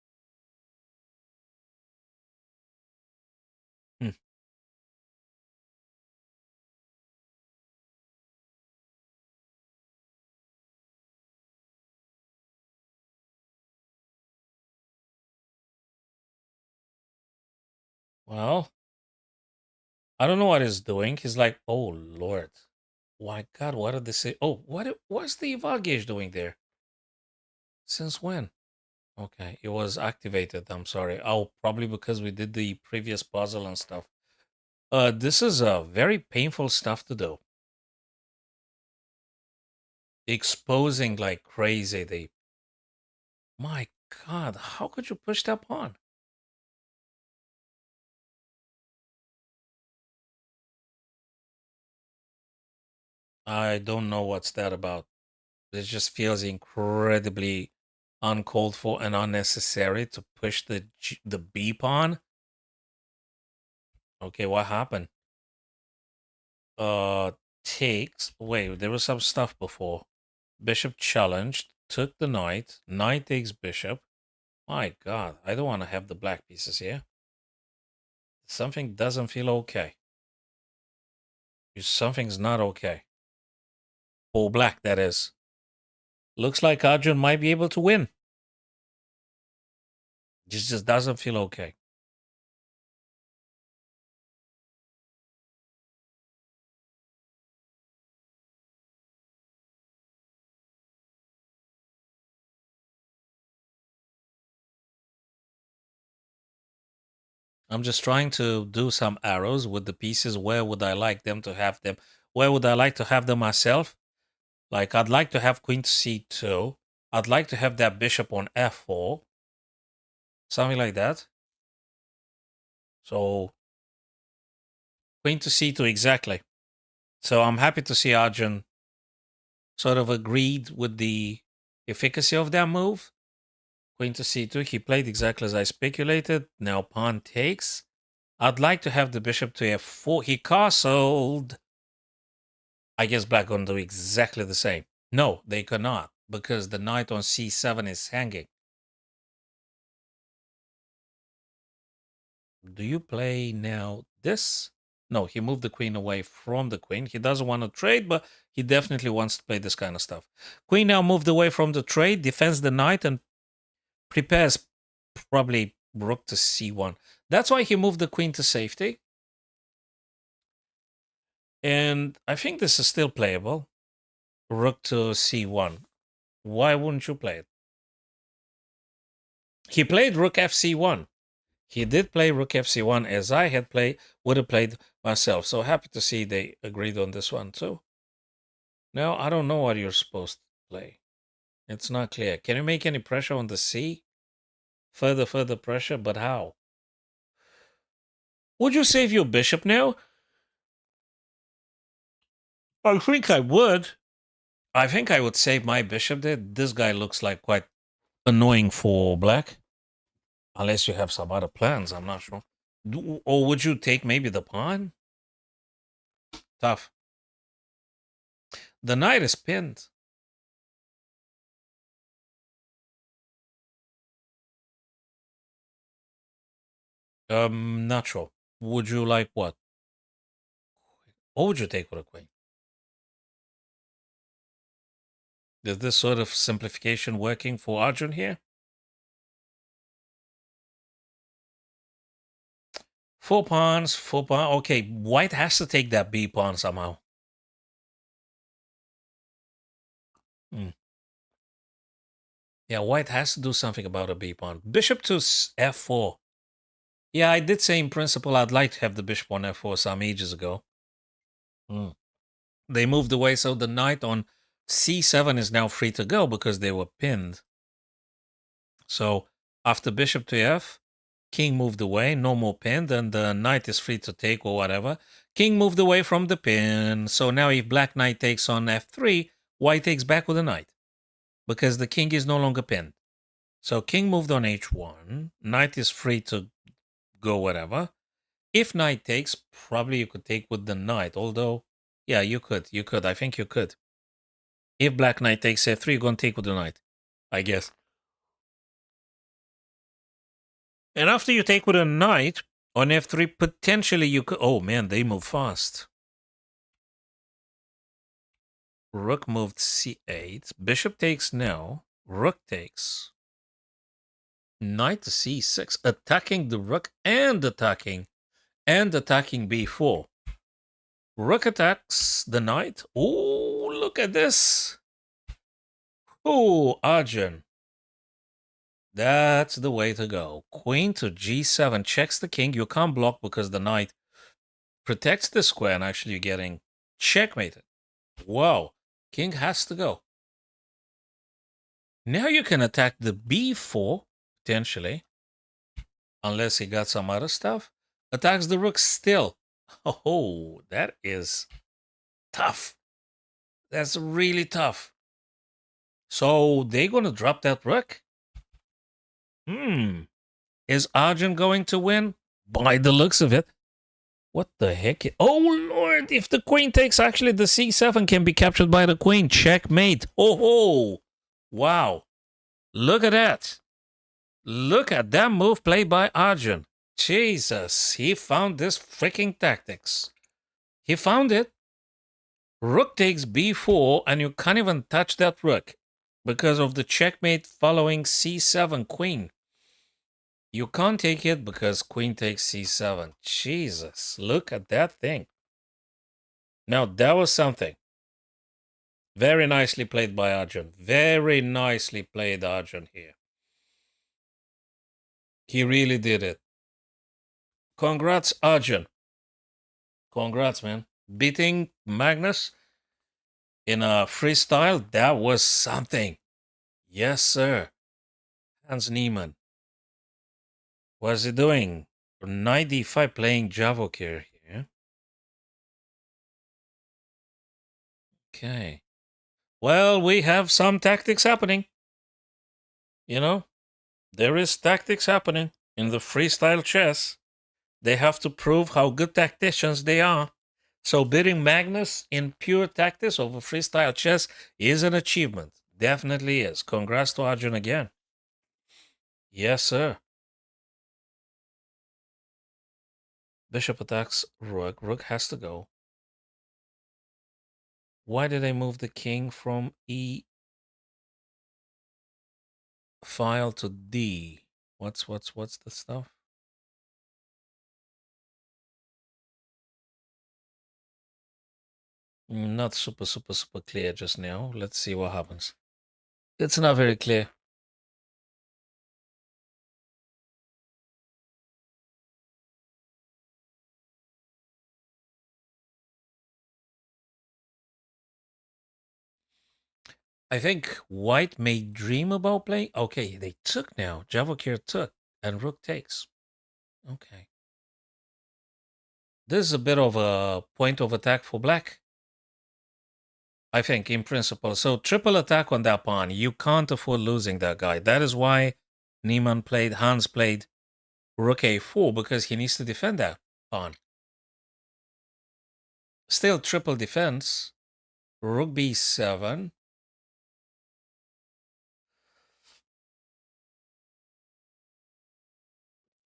Hmm. Well, I don't know what he's doing. He's like, oh Lord, my God, what did they say? Oh, what's the Eval doing there? Since when? Okay, it was activated. I'm sorry. Oh, probably because we did the previous puzzle and stuff. This is very painful stuff to do. Exposing like crazy. My God, how could you push that pawn? I don't know what's that about. It just feels incredibly uncalled for and unnecessary to push the B pawn. Okay, what happened? Takes. Wait, there was some stuff before. Bishop challenged, took the knight. Knight takes bishop. My God, I don't want to have the black pieces here. Something doesn't feel okay. Something's not okay. For black, that is. Looks like Arjun might be able to win. Just doesn't feel okay. I'm just trying to do some arrows with the pieces. Where would I like them to have them? Where would I like to have them myself? Like, I'd like to have queen to c2. I'd like to have that bishop on f4. Something like that. So, queen to c2, exactly. So I'm happy to see Arjun sort of agreed with the efficacy of that move. Queen to c2, he played exactly as I speculated. Now pawn takes. I'd like to have the bishop to f4. He castled. I guess black gonna do exactly the same. No, they cannot, because the knight on c7 is hanging. Do you play now this? No, he moved the queen away from the queen. He doesn't want to trade, but he definitely wants to play this kind of stuff. Queen now moved away from the trade, defends the knight, and prepares probably rook to c1. That's why he moved the queen to safety. And I think this is still playable. Rook to c1. Why wouldn't you play it? He played rook fc1. He did play rook fc1 as I would have played myself. So happy to see they agreed on this one too. Now, I don't know what you're supposed to play. It's not clear. Can you make any pressure on the c? Further pressure, but how? Would you save your bishop now? I think I would. I think I would save my bishop there. This guy looks like quite annoying for black. Unless you have some other plans, I'm not sure. Or would you take maybe the pawn? Tough. The knight is pinned. Not sure. Would you like what? What would you take with a queen? Is this sort of simplification working for Arjun here? 4 pawns, 4 pawns. Okay, white has to take that B pawn somehow. Yeah, white has to do something about a B pawn. Bishop to f4. Yeah, I did say in principle I'd like to have the bishop on f4 some ages ago. They moved away, so the knight on c7 is now free to go because they were pinned. So after bishop to f, king moved away, no more pinned, and the knight is free to take or whatever. King moved away from the pin, so now if black knight takes on f3, white takes back with the knight because the king is no longer pinned. So king moved on h1, knight is free to go whatever. If knight takes, probably you could take with the knight, although, yeah, you could, I think you could. If black knight takes f3, you're going to take with the knight, I guess. And after you take with a knight on f3, potentially you could... Oh, man, they move fast. Rook moved c8. Bishop takes now. Rook takes. Knight to c6. Attacking the rook and attacking b4. Rook attacks the knight. Oh, look at this. Oh, Arjun. That's the way to go. Queen to g7 checks the king. You can't block because the knight protects the square, and actually you're getting checkmated. Wow. King has to go. Now you can attack the b4, potentially. Unless he got some other stuff. Attacks the rook still. Oh, that is tough. That's really tough. So they're going to drop that rook? Is Arjun going to win? By the looks of it. What the heck? Oh, Lord. If the queen takes, actually, the c7 can be captured by the queen. Checkmate. Oh, wow. Look at that. Look at that move played by Arjun. Jesus. He found this freaking tactics. He found it. Rook takes b4, and you can't even touch that rook because of the checkmate following c7 queen. You can't take it because queen takes c7. Jesus, look at that thing. Now, that was something. Very nicely played by Arjun. Very nicely played Arjun here. He really did it. Congrats, Arjun. Congrats, man. Beating Magnus in a freestyle, that was something. Yes, sir. Hans Niemann. What's he doing? 95 playing Javokir here. Okay. Well, we have some tactics happening. You know, there is tactics happening in the freestyle chess. They have to prove how good tacticians they are. So beating Magnus in pure tactics over freestyle chess is an achievement. Definitely is. Congrats to Arjun again. Yes, sir. Bishop attacks Rook. Rook has to go. Why did I move the king from E file to D? What's the stuff? Not super clear just now. Let's see what happens. It's not very clear. I think white may dream about playing. Okay, they took now. Javokir took and rook takes. Okay. This is a bit of a point of attack for black, I think, in principle. So triple attack on that pawn. You can't afford losing that guy. That is why Hans played rook a4, because he needs to defend that pawn. Still triple defense. Rook b7.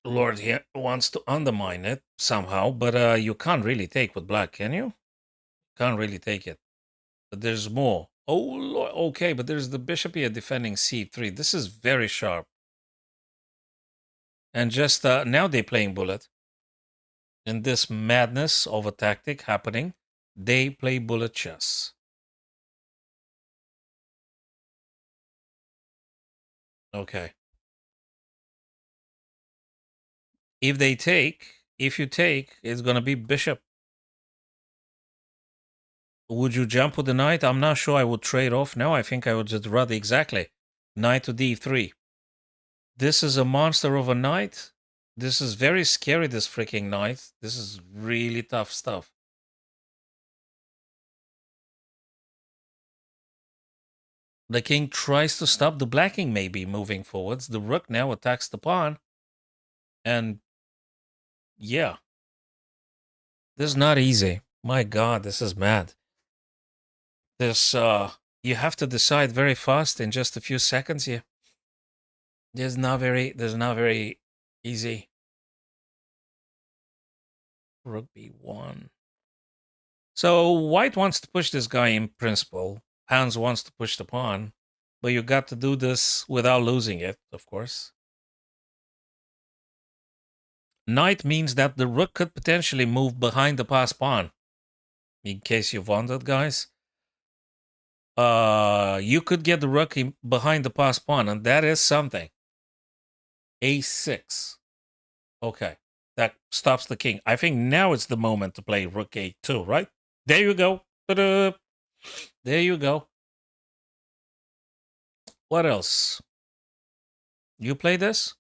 Lord he wants to undermine it somehow, but you can't really take with black, can you? Can't really take it. But there's more. Oh, Lord. Okay, but there's the bishop here defending c3. This is very sharp. And just now they're playing bullet. In this madness of a tactic happening, they play bullet chess. Okay. If you take, it's going to be bishop. Would you jump with the knight? I'm not sure I would trade off now. I think I would just rather exactly. Knight to d3. This is a monster of a knight. This is very scary, this freaking knight. This is really tough stuff. The king tries to stop the black king maybe moving forwards. The rook now attacks the pawn. And yeah. This is not easy. My God, this is mad. This you have to decide very fast in just a few seconds here. This is not very easy. Rook b1. So white wants to push this guy in principle. Hans wants to push the pawn, but you got to do this without losing it, of course. Knight means that the rook could potentially move behind the passed pawn. In case you've wondered, guys. You could get the rook behind the passed pawn, and that is something. a6. Okay, that stops the king. I think now it's the moment to play rook a2, right? There you go. Ta-da! There you go. What else? You play this?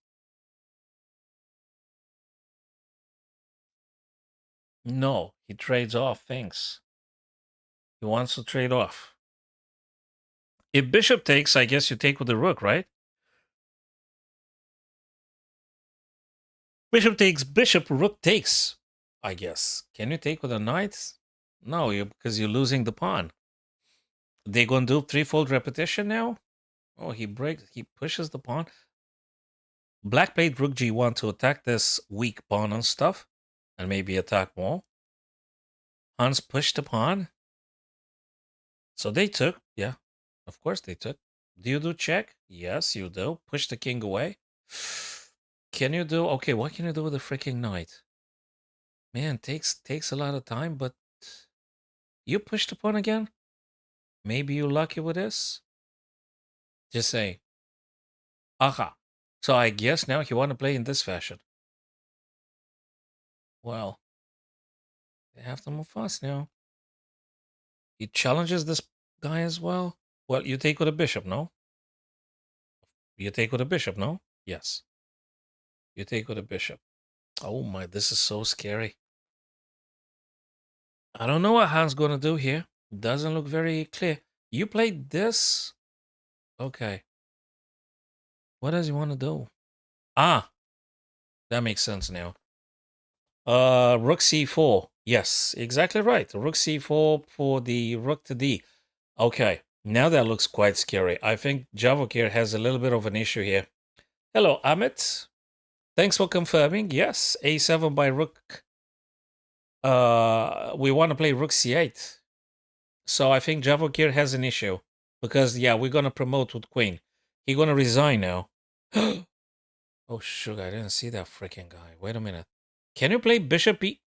No, he trades off things. He wants to trade off. If bishop takes, I guess you take with the rook, right? Bishop takes, bishop, rook takes, I guess. Can you take with a knight? No, because you're losing the pawn. They gonna do threefold repetition now? Oh, he pushes the pawn. Black played rook g1 to attack this weak pawn and stuff, and maybe attack more. Hans pushed the pawn. So they took, yeah, of course they took. Do you do check? Yes, you do. Push the king away. Can you do, okay, what can you do with the freaking knight? Man, takes a lot of time, but you push the pawn again? Maybe you're lucky with this? Just say, aha. So I guess now you want to play in this fashion. Well, they have to move fast now. He challenges this guy as well. Well, you take with a bishop, no? You take with a bishop, no? Yes. You take with a bishop. Oh my, this is so scary. I don't know what Hans gonna do here. Doesn't look very clear. You played this? Okay. What does he want to do? Ah, that makes sense now. Rook c4. Yes, exactly right. Rook c4 for the rook to d. Okay, now that looks quite scary. I think Javokir has a little bit of an issue here. Hello, Amit. Thanks for confirming. Yes, a7 by rook. We want to play rook c8. So I think Javokir has an issue. Because, yeah, we're going to promote with queen. He's going to resign now. Oh, sugar, I didn't see that freaking guy. Wait a minute. Can you play bishop e?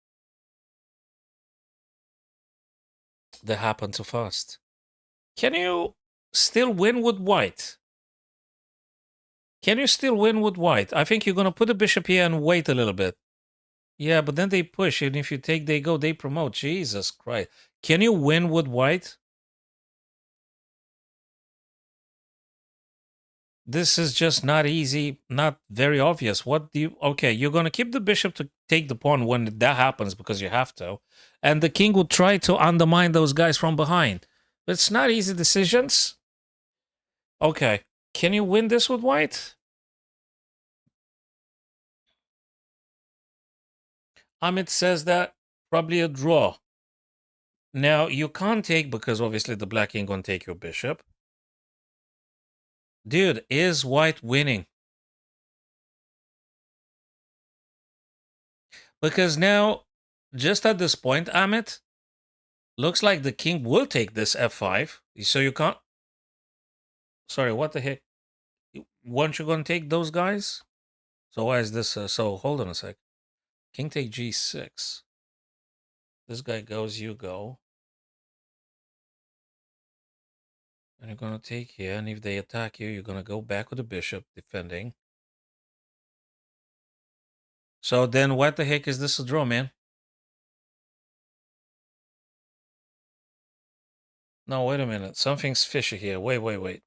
That happened too fast. Can you still win with white? Can you still win with white? I think you're going to put the bishop here and wait a little bit. Yeah, but then they push, and if you take, they go, they promote. Jesus Christ. Can you win with white? This is just not easy, not very obvious. What do you... Okay, you're going to keep the bishop to take the pawn when that happens because you have to. And the king will try to undermine those guys from behind. But it's not easy decisions. Okay, can you win this with white? Amit says that probably a draw. Now, you can't take because obviously the black king going to take your bishop. Dude, is white winning? Because now, just at this point, Amit, looks like the king will take this f5. So you can't... Sorry, what the heck? Weren't you going to take those guys? So why is this... so hold on a sec. King take g6. This guy goes, you go. And you're going to take here. And if they attack you, you're going to go back with the bishop, defending. So then what the heck is this a draw, man? No, wait a minute. Something's fishy here. Wait.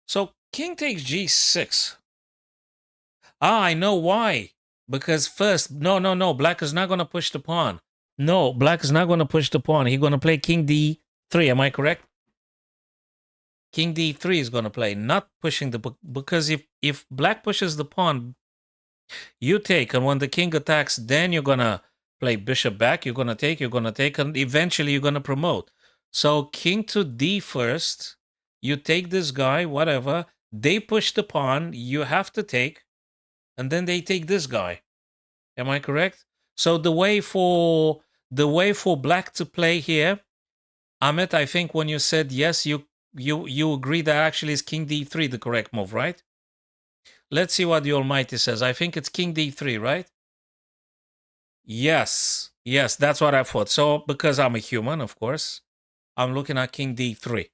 So king takes g6. Ah, I know why. Because first, no. Black is not going to push the pawn. No, black is not going to push the pawn. He's going to play king d3. Am I correct? King d3 is going to play, not pushing the... Because if black pushes the pawn, you take. And when the king attacks, then you're going to play bishop back. You're going to take, and eventually you're going to promote. So king to d first. You take this guy, whatever. They push the pawn. You have to take. And then they take this guy. Am I correct? So the way for black to play here, Amit, I think when you said yes, you agree that actually is king d3 the correct move, right? Let's see what the Almighty says. I think it's king d3, right? Yes, that's what I thought. So because I'm a human, of course, I'm looking at king d3.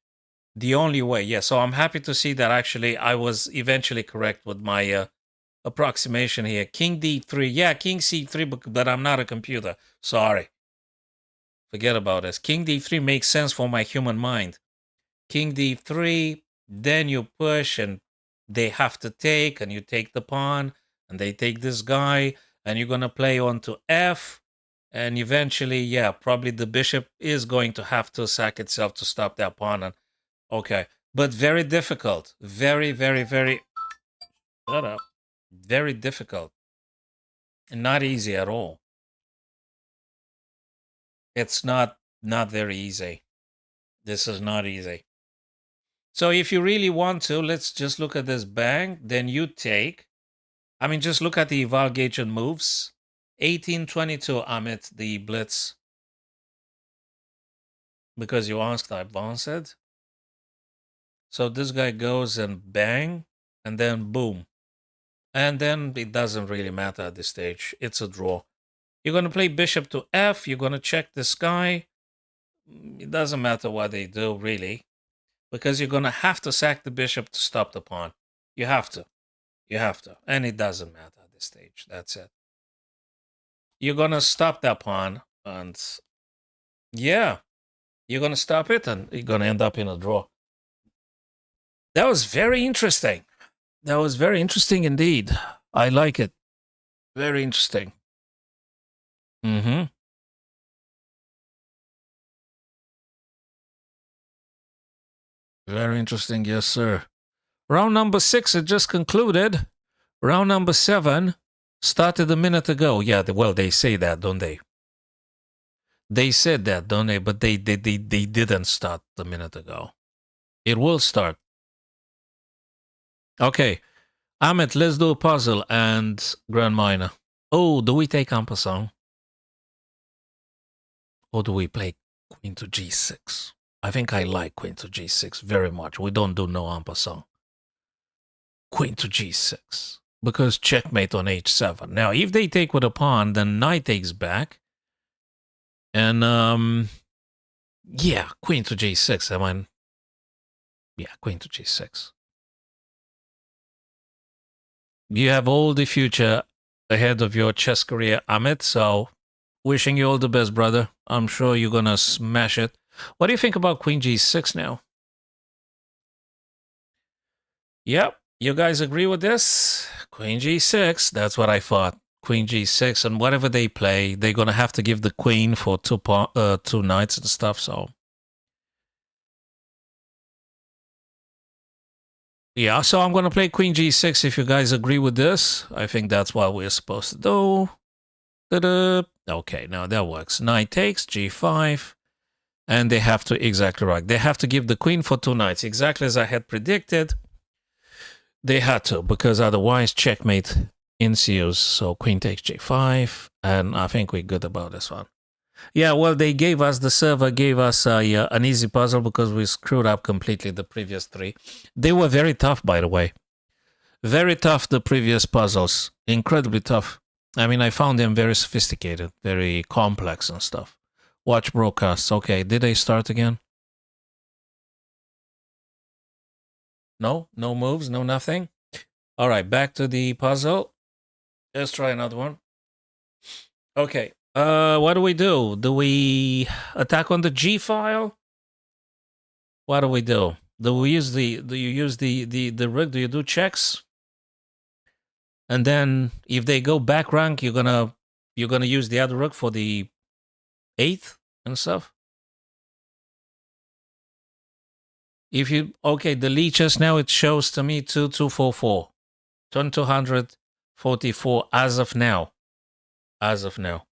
The only way, yeah. So I'm happy to see that actually I was eventually correct with my approximation here. King d3, yeah, king c3, but I'm not a computer. Sorry. Forget about this. King d3 makes sense for my human mind. King d3, then you push and they have to take, and you take the pawn, and they take this guy, and you're going to play on to f, and eventually, yeah, probably the bishop is going to have to sack itself to stop that pawn. And okay, but very difficult. Very, shut up. Very difficult. And not easy at all. It's not very easy. This is not easy. So if you really want to, let's just look at this bang. Then you take. I mean, just look at the evaluation moves. 1822, Amit, the blitz. Because you asked, I answered. So this guy goes and bang, and then boom. And then it doesn't really matter at this stage. It's a draw. You're going to play bishop to f. You're going to check this guy. It doesn't matter what they do, really. Because you're going to have to sack the bishop to stop the pawn. You have to. You have to. And it doesn't matter at this stage. That's it. You're going to stop that pawn. And yeah, you're going to stop it. And you're going to end up in a draw. That was very interesting. That was very interesting indeed. I like it. Very interesting. Mm-hmm. Very interesting, yes, sir. Round number 6 had just concluded. Round number 7 started a minute ago. Yeah, well, they say that, don't they? They said that, don't they? But they didn't start a minute ago. It will start. Okay. Amit, let's do a puzzle and Grand Minor. Oh, do we take en passant? Or do we play queen to g6? I think I like queen to g6 very much. We don't do no en passant. queen to g6 because checkmate on h7. Now, if they take with a pawn, then knight takes back. And, yeah, queen to g6. I mean, yeah, queen to g6. You have all the future ahead of your chess career, Amit, so wishing you all the best, brother. I'm sure you're going to smash it. What do you think about queen g6 now? Yep, you guys agree with this? Queen g6, that's what I thought. Queen g6, and whatever they play, they're going to have to give the queen for two knights and stuff, so... Yeah, so I'm going to play queen g6 if you guys agree with this. I think that's what we're supposed to do. Ta-da. Okay, now that works. Knight takes, g5, and they have to, exactly right, they have to give the queen for two knights, exactly as I had predicted. They had to, because otherwise checkmate ensues. So queen takes g5, and I think we're good about this one. Yeah, well, they gave us, the server gave us an easy puzzle because we screwed up completely the previous three. They were very tough, by the way. Very tough, the previous puzzles. Incredibly tough. I mean, I found them very sophisticated, very complex and stuff. Watch broadcasts. Okay, did they start again? No? No moves? No nothing? All right, back to the puzzle. Let's try another one. Okay. What do we do? Do we attack on the G file? What do we do? Do you use the rook? Do you do checks? And then if they go back rank, you're gonna use the other rook for the 8th and stuff. If you the leeches now, it shows to me 2244. Turn 244 as of now. As of now.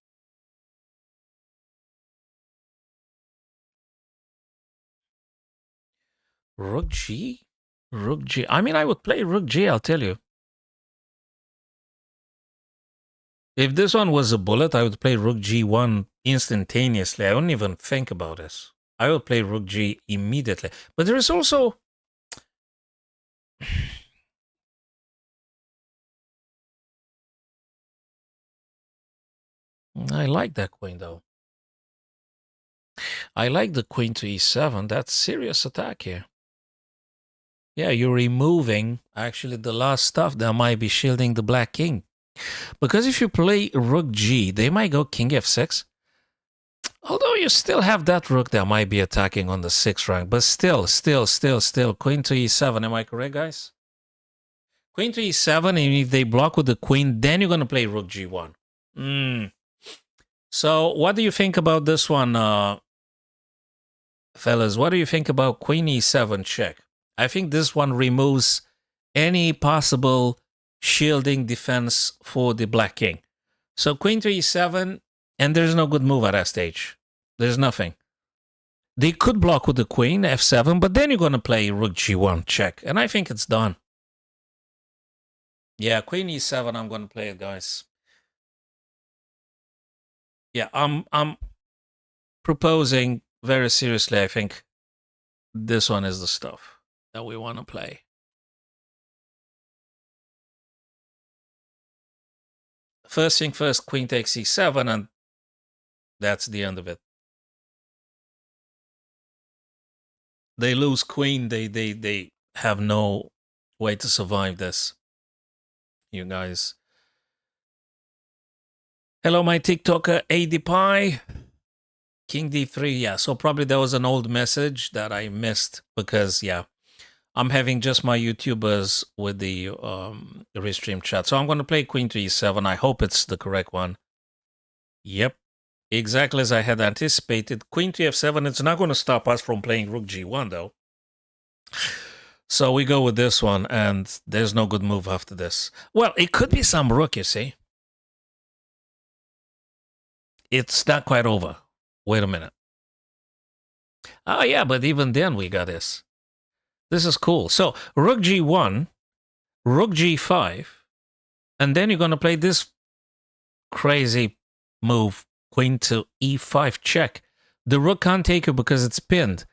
Rook G? Rook G. I mean, I would play Rook G, I'll tell you. If this one was a bullet, I would play Rook G1 instantaneously. I wouldn't even think about this. I would play Rook G immediately. But there is also... I like that queen, though. I like the queen to e7. That's serious attack here. Yeah, you're removing, actually, the last stuff that might be shielding the black king. Because if you play Rook G, they might go King F6. Although you still have that rook that might be attacking on the 6th rank. But still, Queen to E7. Am I correct, guys? Queen to E7, and if they block with the queen, then you're going to play Rook G1. So what do you think about this one, fellas? What do you think about Queen E7 check? I think this one removes any possible shielding defense for the black king. So Queen to E7, and there's no good move at that stage. There's nothing. They could block with the queen, F7, but then you're going to play Rook G1 check, and I think it's done. Yeah, Queen E7, I'm going to play it, guys. Yeah, I'm proposing very seriously, I think this one is the stuff that we want to play. First thing first, queen takes e7, and that's the end of it. They lose queen, they have no way to survive this. You guys. Hello, my TikToker, ADPie. King D3, yeah. So probably there was an old message that I missed because, yeah, I'm having just my YouTubers with the restream chat. So I'm going to play Queen to E7. I hope it's the correct one. Yep, exactly as I had anticipated. Queen to F7, it's not going to stop us from playing Rook G1, though. So we go with this one, and there's no good move after this. Well, it could be some rook, you see. It's not quite over. Wait a minute. Oh, yeah, but even then we got this. This is cool. So Rook G1, Rook G5, and then you're going to play this crazy move, Queen to E5 check. The rook can't take you because it's pinned.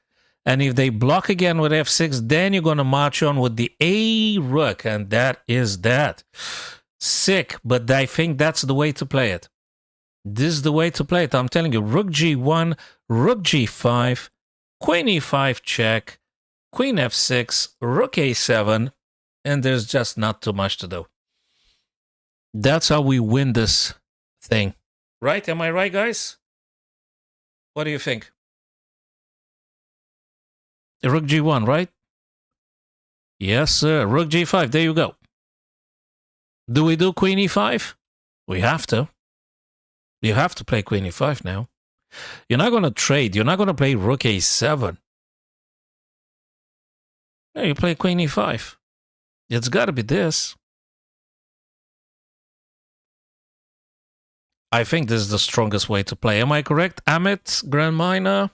And if they block again with f6, then you're going to march on with the A rook. And that is that. Sick, but I think that's the way to play it. This is the way to play it. I'm telling you, rook g1, rook g5, queen e5 check, queen f6, rook a7, and there's just not too much to do. That's how we win this thing. Right? Am I right, guys? What do you think? Rook g1, right? Yes, sir. Rook g5. There you go. Do we do queen e5? We have to. You have to play queen e5 now. You're not going to trade. You're not going to play rook a7. No, you play queen e5. It's got to be this. I think this is the strongest way to play. Am I correct? Amit, Grand Miner,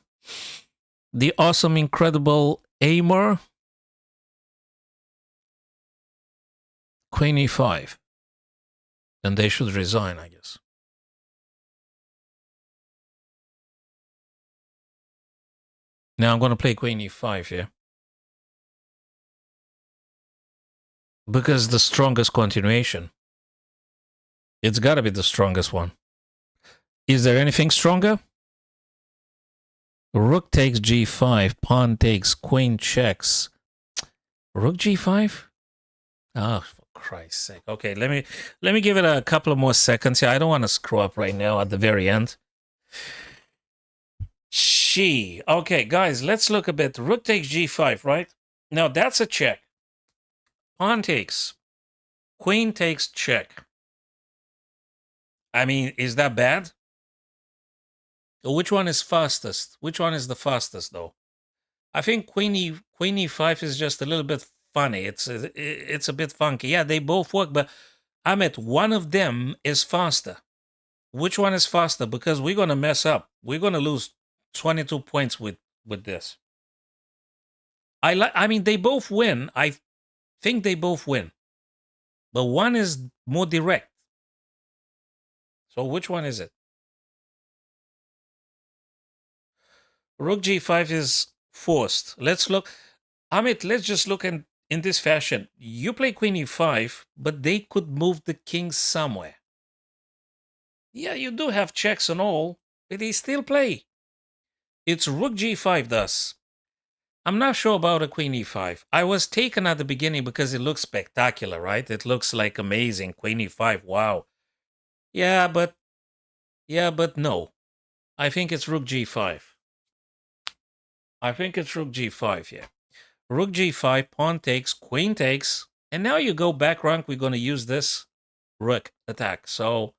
the awesome, incredible aimer. Queen e5. And they should resign, I guess. Now I'm going to play queen e5 here. Because the strongest continuation. It's got to be the strongest one. Is there anything stronger? Rook takes g5, pawn takes, queen checks. Rook g5? Oh, for Christ's sake. Okay, let me give it a couple of more seconds here. I don't want to screw up right now at the very end. Okay, guys, let's look a bit. Rook takes g5, right? Now, that's a check. Pawn takes. Queen takes check. I mean, is that bad? Which one is fastest? Which one is the fastest, though? I think queen e5 is just a little bit funny. It's a bit funky. Yeah, they both work, but Amit, one of them is faster. Which one is faster? Because we're going to mess up. We're going to lose 22 points with this. I mean, they both win. I think they both win. But one is more direct. So which one is it? Rook g5 is forced. Let's look. Amit, let's just look in this fashion. You play queen e5, but they could move the king somewhere. Yeah, you do have checks and all, but they still play. It's rook g5 thus. I'm not sure about a queen e5. I was taken at the beginning because it looks spectacular, right? It looks like amazing. Queen e5, wow. Yeah, but no. I think it's rook g5. I think it's rook g5 here. Rook g5, pawn takes, queen takes, and now you go back rank. We're going to use this rook attack. So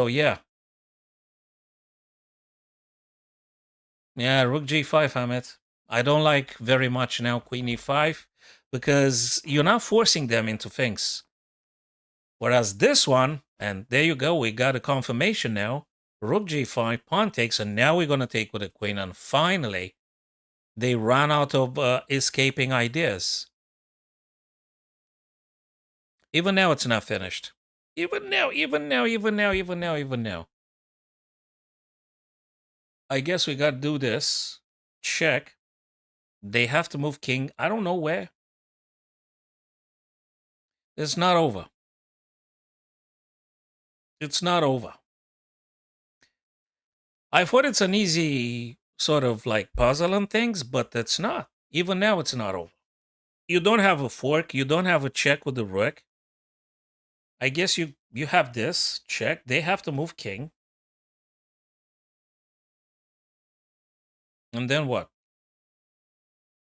yeah. Yeah, rook g5, Hamid. I don't like very much now queen e5 because you're not forcing them into things. Whereas this one, and there you go, we got a confirmation now. Rook g5, pawn takes, and now we're going to take with the queen. And finally, they ran out of escaping ideas. Even now, it's not finished. Even now. I guess we got to do this. Check. They have to move king. I don't know where. It's not over. It's not over. I thought it's an easy sort of like puzzle and things, but it's not. Even now, it's not over. You don't have a fork. You don't have a check with the rook. I guess you have this check. They have to move king. And then what?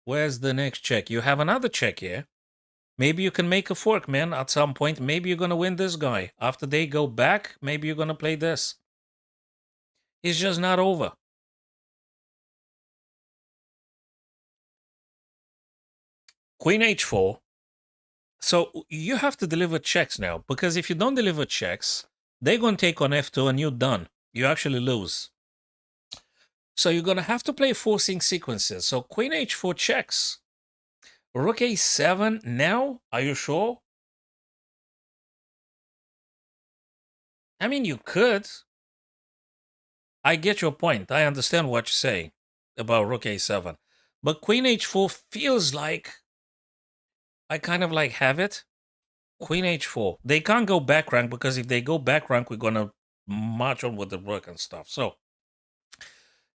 Where's the next check? You have another check here. Maybe you can make a fork, man, at some point. Maybe you're going to win this guy. After they go back, maybe you're going to play this. It's just not over. Queen h4. So you have to deliver checks now, because if you don't deliver checks, they're going to take on f2 and you're done. You actually lose. So you're going to have to play forcing sequences. So queen h4 checks. Rook a7 now? Are you sure? I mean, you could. I get your point. I understand what you're saying. about rook a7. But queen h4 feels like I kind of like have it. Queen h4. They can't go back rank because if they go back rank, we're going to march on with the rook and stuff. So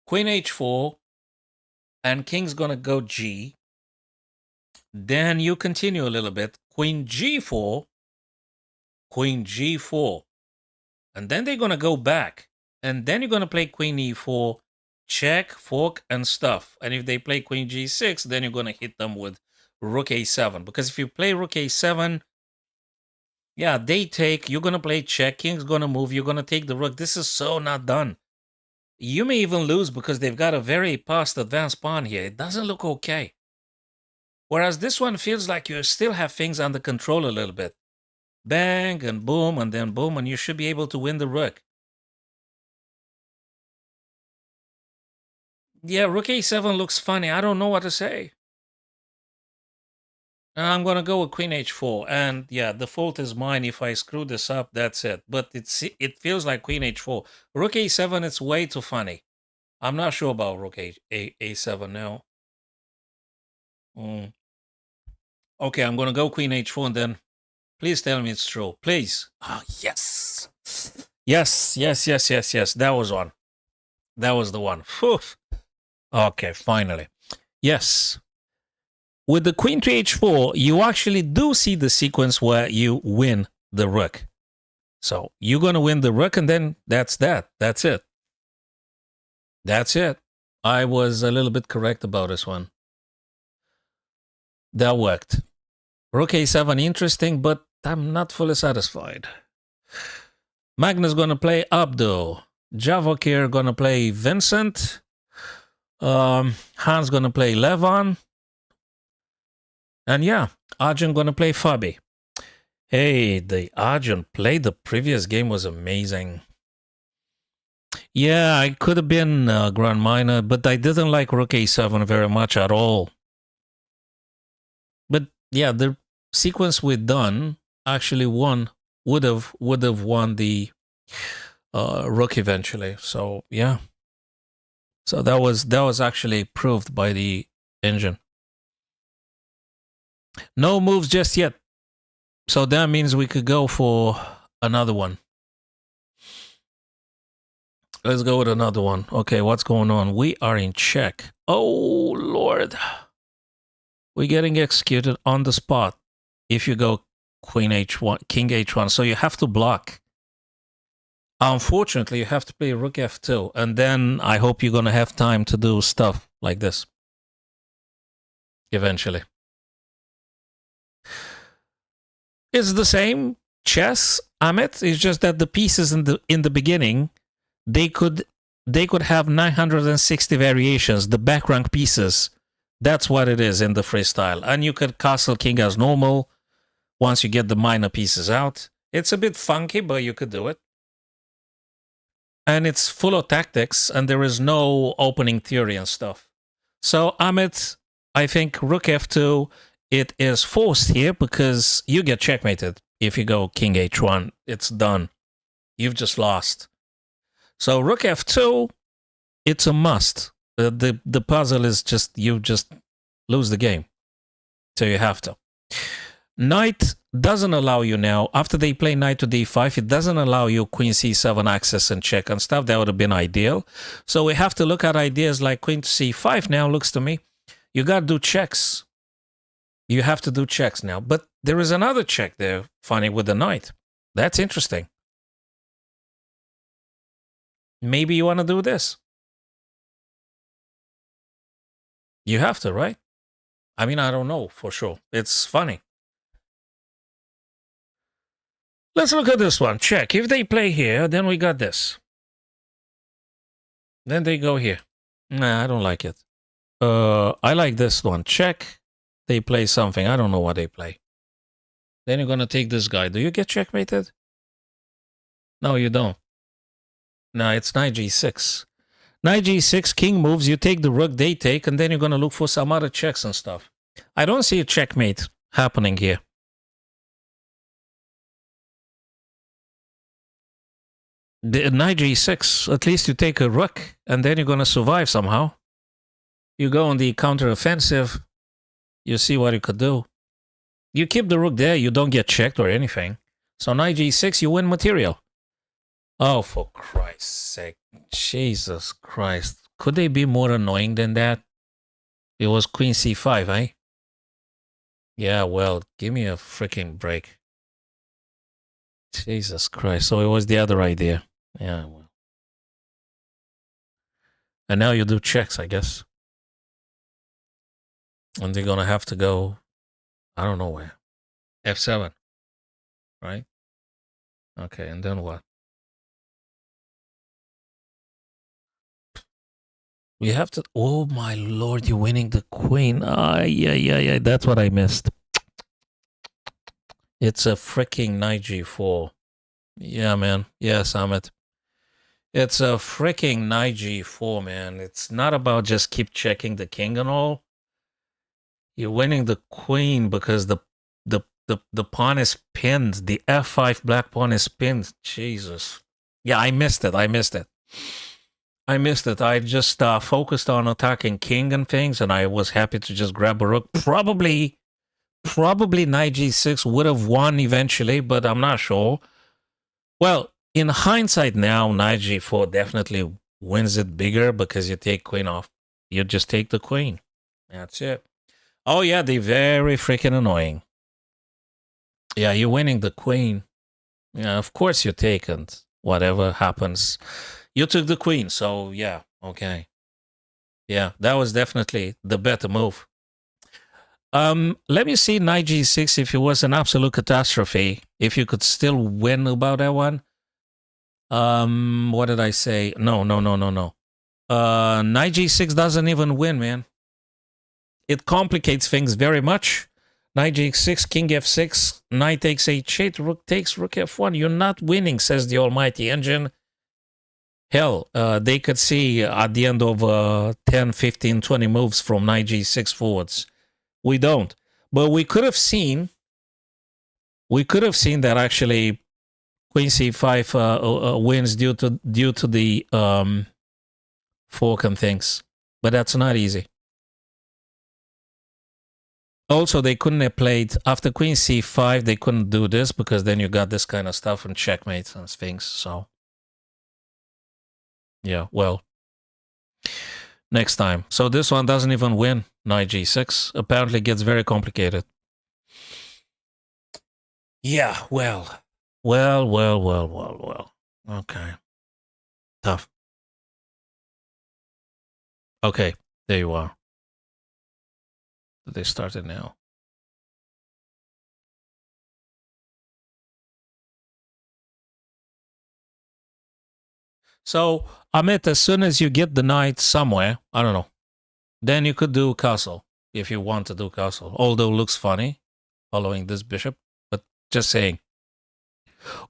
queen h4 and king's going to go g. Then you continue a little bit. Queen g4. Queen g4. And then they're going to go back. And then you're going to play queen e4, check, fork, and stuff. And if they play queen g6, then you're going to hit them with rook a7. Because if you play rook a7, yeah, they take, you're going to play check, king's going to move, you're going to take the rook. This is so not done. You may even lose because they've got a very past advanced pawn here. It doesn't look okay. Whereas this one feels like you still have things under control a little bit. Bang, and boom, and then boom, and you should be able to win the rook. Yeah, rook a7 looks funny. I don't know what to say. I'm going to go with queen h4. And yeah, the fault is mine. If I screw this up, that's it. But it feels like queen h4. Rook a7, it's way too funny. I'm not sure about rook a7 now. Okay, I'm going to go queen h4 and then please tell me it's true. Please. Oh, yes. Yes. That was one. That was the one. Whew. Okay, finally. Yes. With the queen to h4, you actually do see the sequence where you win the rook. So you're going to win the rook, and then that's that. That's it. That's it. I was a little bit correct about this one. That worked. Rook a7, interesting, but I'm not fully satisfied. Magnus going to play Abdo. Javokir going to play Vincent. Hans going to play Levan. And yeah, Arjun going to play Fabi. Hey, the Arjun played the previous game was amazing. Yeah, I could have been Grand Minor, but I didn't like Rook a7 very much at all. But yeah, the sequence we'd done actually would have won the Rook eventually. So yeah. So that was actually proved by the engine. No moves just yet. So that means we could go for another one. Let's go with another one. Okay, what's going on? We are in check. Oh, Lord. We're getting executed on the spot if you go queen h1, king h1. So you have to block. Unfortunately, you have to play rook f2. And then I hope you're going to have time to do stuff like this. Eventually. It's the same chess, Amit. It's just that the pieces in the beginning, they could have 960 variations. The back rank pieces, that's what it is in the freestyle. And you could castle king as normal once you get the minor pieces out. It's a bit funky, but you could do it. And it's full of tactics, and there is no opening theory and stuff. So Amit, I think rook f2. It is forced here because you get checkmated. If you go king h1, it's done. You've just lost. So rook f2, it's a must. The puzzle is just, you just lose the game. So you have to. Knight doesn't allow you now. After they play knight to d5, it doesn't allow you queen c7 access and check and stuff. That would have been ideal. So we have to look at ideas like queen to c5 now, looks to me. You got to do checks. You have to do checks now. But there is another check there, funny, with the knight. That's interesting. Maybe you want to do this. You have to, right? I mean, I don't know for sure. It's funny. Let's look at this one. Check. If they play here, then we got this. Then they go here. Nah, I don't like it. I like this one. Check. They play something. I don't know what they play. Then you're going to take this guy. Do you get checkmated? No, you don't. No, it's knight g6. Knight g6, king moves, you take the rook, they take, and then you're going to look for some other checks and stuff. I don't see a checkmate happening here. The knight g6, at least you take a rook, and then you're going to survive somehow. You go on the counter-offensive. You see what you could do. You keep the rook there. You don't get checked or anything. So knight g6, you win material. Oh, for Christ's sake. Jesus Christ. Could they be more annoying than that? It was queen c5, eh? Yeah, well, give me a freaking break. Jesus Christ. So it was the other idea. Yeah, well. And now you do checks, I guess. And they're going to have to go, I don't know where. f7, right? Okay, and then what? We have to. Oh my lord, you're winning the queen. Yeah. That's what I missed. It's a freaking knight g4. Yeah, man. Yeah, Summit. It's a freaking knight g4, man. It's not about just keep checking the king and all. You're winning the queen because the pawn is pinned. The f5 black pawn is pinned. Jesus. Yeah, I missed it. I just focused on attacking king and things, and I was happy to just grab a rook. Probably knight g6 would have won eventually, but I'm not sure. Well, in hindsight now, knight g4 definitely wins it bigger because you take queen off. You just take the queen. That's it. Oh, yeah, they're very freaking annoying. Yeah, you're winning the queen. Yeah, of course you take it. Whatever happens. You took the queen, so yeah, okay. Yeah, that was definitely the better move. Let me see knight g6 if it was an absolute catastrophe. If you could still win about that one. What did I say? No. Knight g6 doesn't even win, man. It complicates things very much. Knight g6, king f6, knight takes h8, rook takes rook f1. You're not winning, says the almighty engine. Hell, they could see at the end of 10, 15, 20 moves from knight g6 forwards. We don't. But we could have seen that actually queen c5 wins due to the fork and things. But that's not easy. Also, they couldn't have played after queen c5. They couldn't do this because then you got this kind of stuff and checkmate and things. So, yeah, well, next time. So this one doesn't even win knight g6. Apparently, gets very complicated. Yeah, well. Okay, tough. Okay, there you are. They started now. So, Amit, as soon as you get the knight somewhere, I don't know, then you could do castle if you want to do castle. Although looks funny following this bishop, but just saying.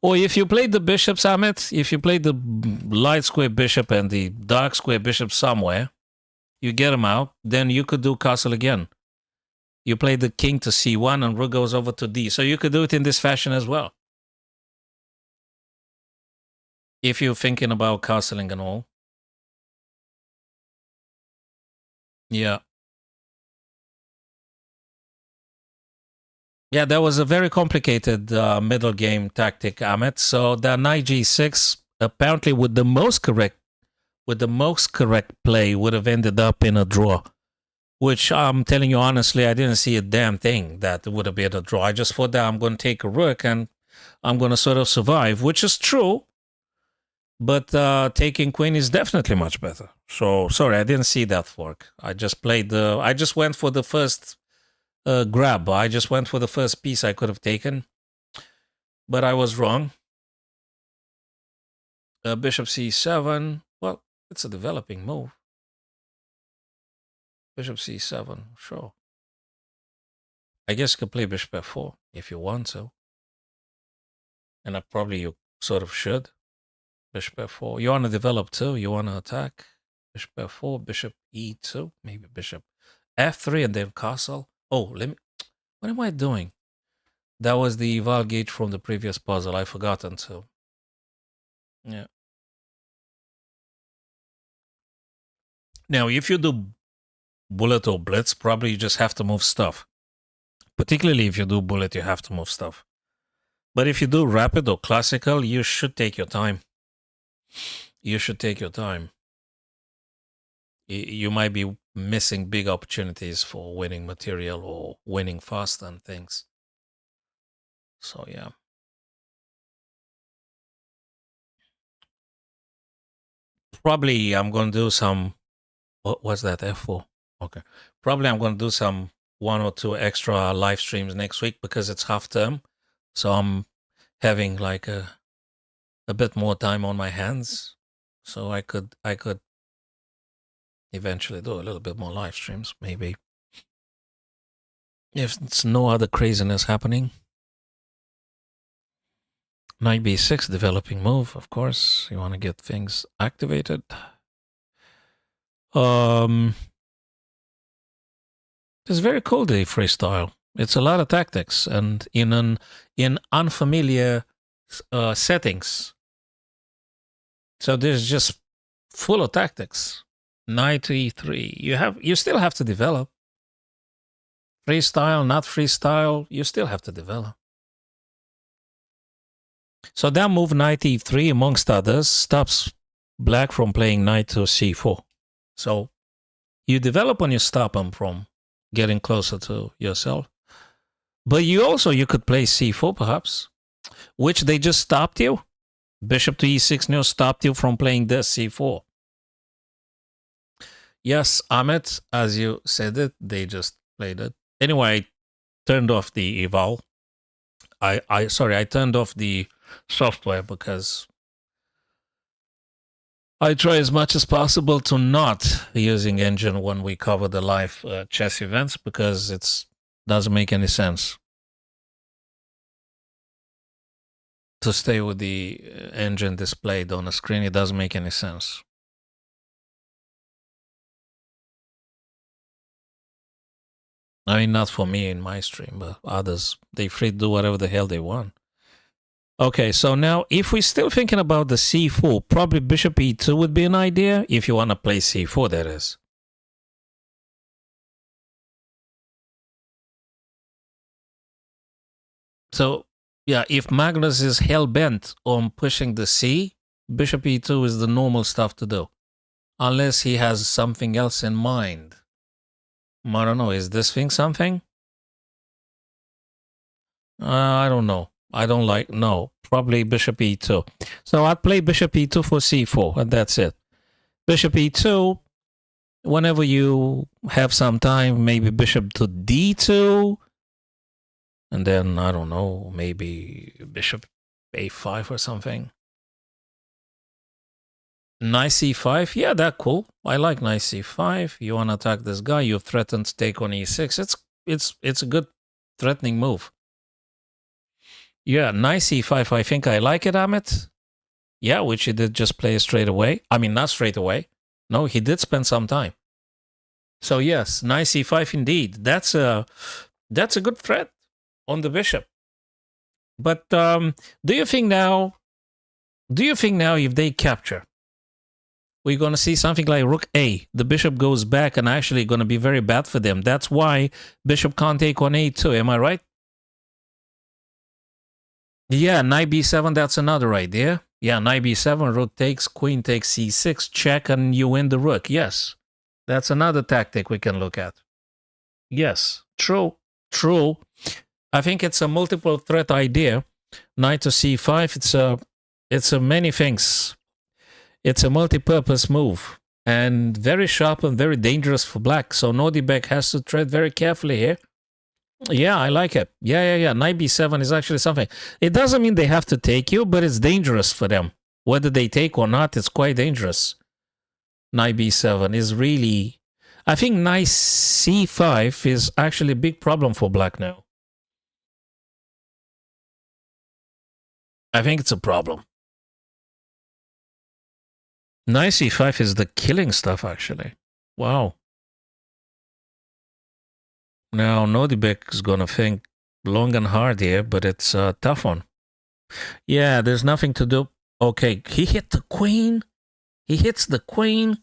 Or if you played the bishops, Amit, if you played the light square bishop and the dark square bishop somewhere, you get them out, then you could do castle again. You play the king to c1 and rook goes over to d. So you could do it in this fashion as well. If you're thinking about castling and all. Yeah. Yeah, that was a very complicated middle game tactic, Amit. So the knight g6, apparently with the most correct play, would have ended up in a draw. Which I'm telling you honestly, I didn't see a damn thing that would have been a draw. I just thought that I'm going to take a rook and I'm going to sort of survive, which is true. But taking queen is definitely much better. So sorry, I didn't see that fork. I just went for the first grab. I just went for the first piece I could have taken, but I was wrong. Bishop c7. Well, it's a developing move. Bishop c7, sure. I guess you could play bishop f4 if you want to. And probably you sort of should. Bishop f4. You want to develop too? You want to attack? Bishop f4, bishop e2, maybe bishop f3 and then castle. Oh, what am I doing? That was the eval gauge from the previous puzzle. I forgotten to. Yeah. Now, if you do bullet or blitz, probably you just have to move stuff. Particularly if you do bullet, you have to move stuff. But if you do rapid or classical, you should take your time. You should take your time. You might be missing big opportunities for winning material or winning fast and things. So, yeah. Probably I'm going to do some. What was that? F4. Okay. Probably I'm going to do some 1 or 2 extra live streams next week because it's half term. So I'm having like a bit more time on my hands. So I could eventually do a little bit more live streams, maybe. If it's no other craziness happening. Knight b6, developing move, of course. You want to get things activated. It's very cool, the freestyle. It's a lot of tactics, and in unfamiliar settings. So there's just full of tactics. Knight e3. You still have to develop. Freestyle, not freestyle, you still have to develop. So that move, knight e3, amongst others, stops black from playing knight to c4. So you develop and you stop them from getting closer to yourself. But you could play c4 perhaps, which they just stopped you. Bishop to e6 now stopped you from playing this c4. Yes, Ahmed, as you said it, they just played it. Anyway, I turned off the eval. I turned off the software because I try as much as possible to not using engine when we cover the live chess events because it doesn't make any sense to stay with the engine displayed on the screen. It doesn't make any sense. I mean, not for me in my stream, but others, they free to do whatever the hell they want. Okay, so now if we're still thinking about the c4, probably bishop e2 would be an idea if you want to play c4, that is. So, yeah, if Magnus is hell-bent on pushing the c, bishop e2 is the normal stuff to do. Unless he has something else in mind. I don't know, is this thing something? I don't know. I don't like, no, probably bishop e2. So I'd play bishop e2 for c4, and that's it. Bishop e2, whenever you have some time, maybe bishop to d2, and then, I don't know, maybe bishop a5 or something. Knight c5, yeah, that's cool. I like knight c5. You want to attack this guy, you've threatened to take on e6. It's a good threatening move. Yeah, knight c5, I think I like it, Amit. Yeah, which he did just play straight away. I mean, not straight away. No, he did spend some time. So yes, knight c5 indeed. That's a good threat on the bishop. But do you think now if they capture, we're going to see something like rook a? The bishop goes back and actually going to be very bad for them. That's why bishop can't take on a2. Am I right? Yeah, knight b7, that's another idea. Yeah, knight b7, rook takes, queen takes c6, check, and you win the rook. Yes, that's another tactic we can look at. Yes, true. I think it's a multiple threat idea. Knight to c5, it's a many things. It's a multi-purpose move, and very sharp and very dangerous for black. So Nordibek has to tread very carefully here. Yeah, I like it. Yeah. Knight b7 is actually something. It doesn't mean they have to take you, but it's dangerous for them. Whether they take or not, it's quite dangerous. Knight b7 is really... I think knight c5 is actually a big problem for black now. I think it's a problem. Knight c5 is the killing stuff, actually. Wow. Now, Nodibek is going to think long and hard here, but it's a tough one. Yeah, there's nothing to do. Okay, he hit the queen. He hits the queen.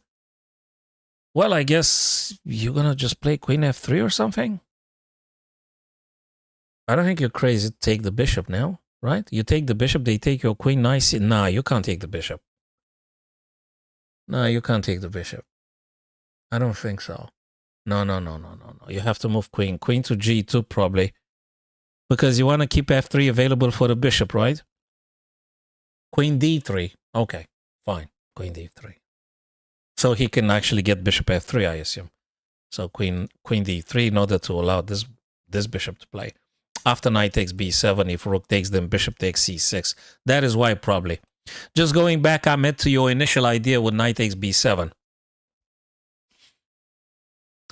Well, I guess you're going to just play queen f3 or something? I don't think you're crazy to take the bishop now, right? You take the bishop, they take your queen nice. Nah, you can't take the bishop. No, you can't take the bishop. I don't think so. No. You have to move queen. Queen to g2 probably. Because you want to keep f3 available for the bishop, right? Queen d3. Okay, fine. Queen d3. So he can actually get bishop f3, I assume. So queen d3 in order to allow this bishop to play. After knight takes b7, if rook takes, then bishop takes c6. That is why probably. Just going back, Ahmed, to your initial idea with knight takes b7.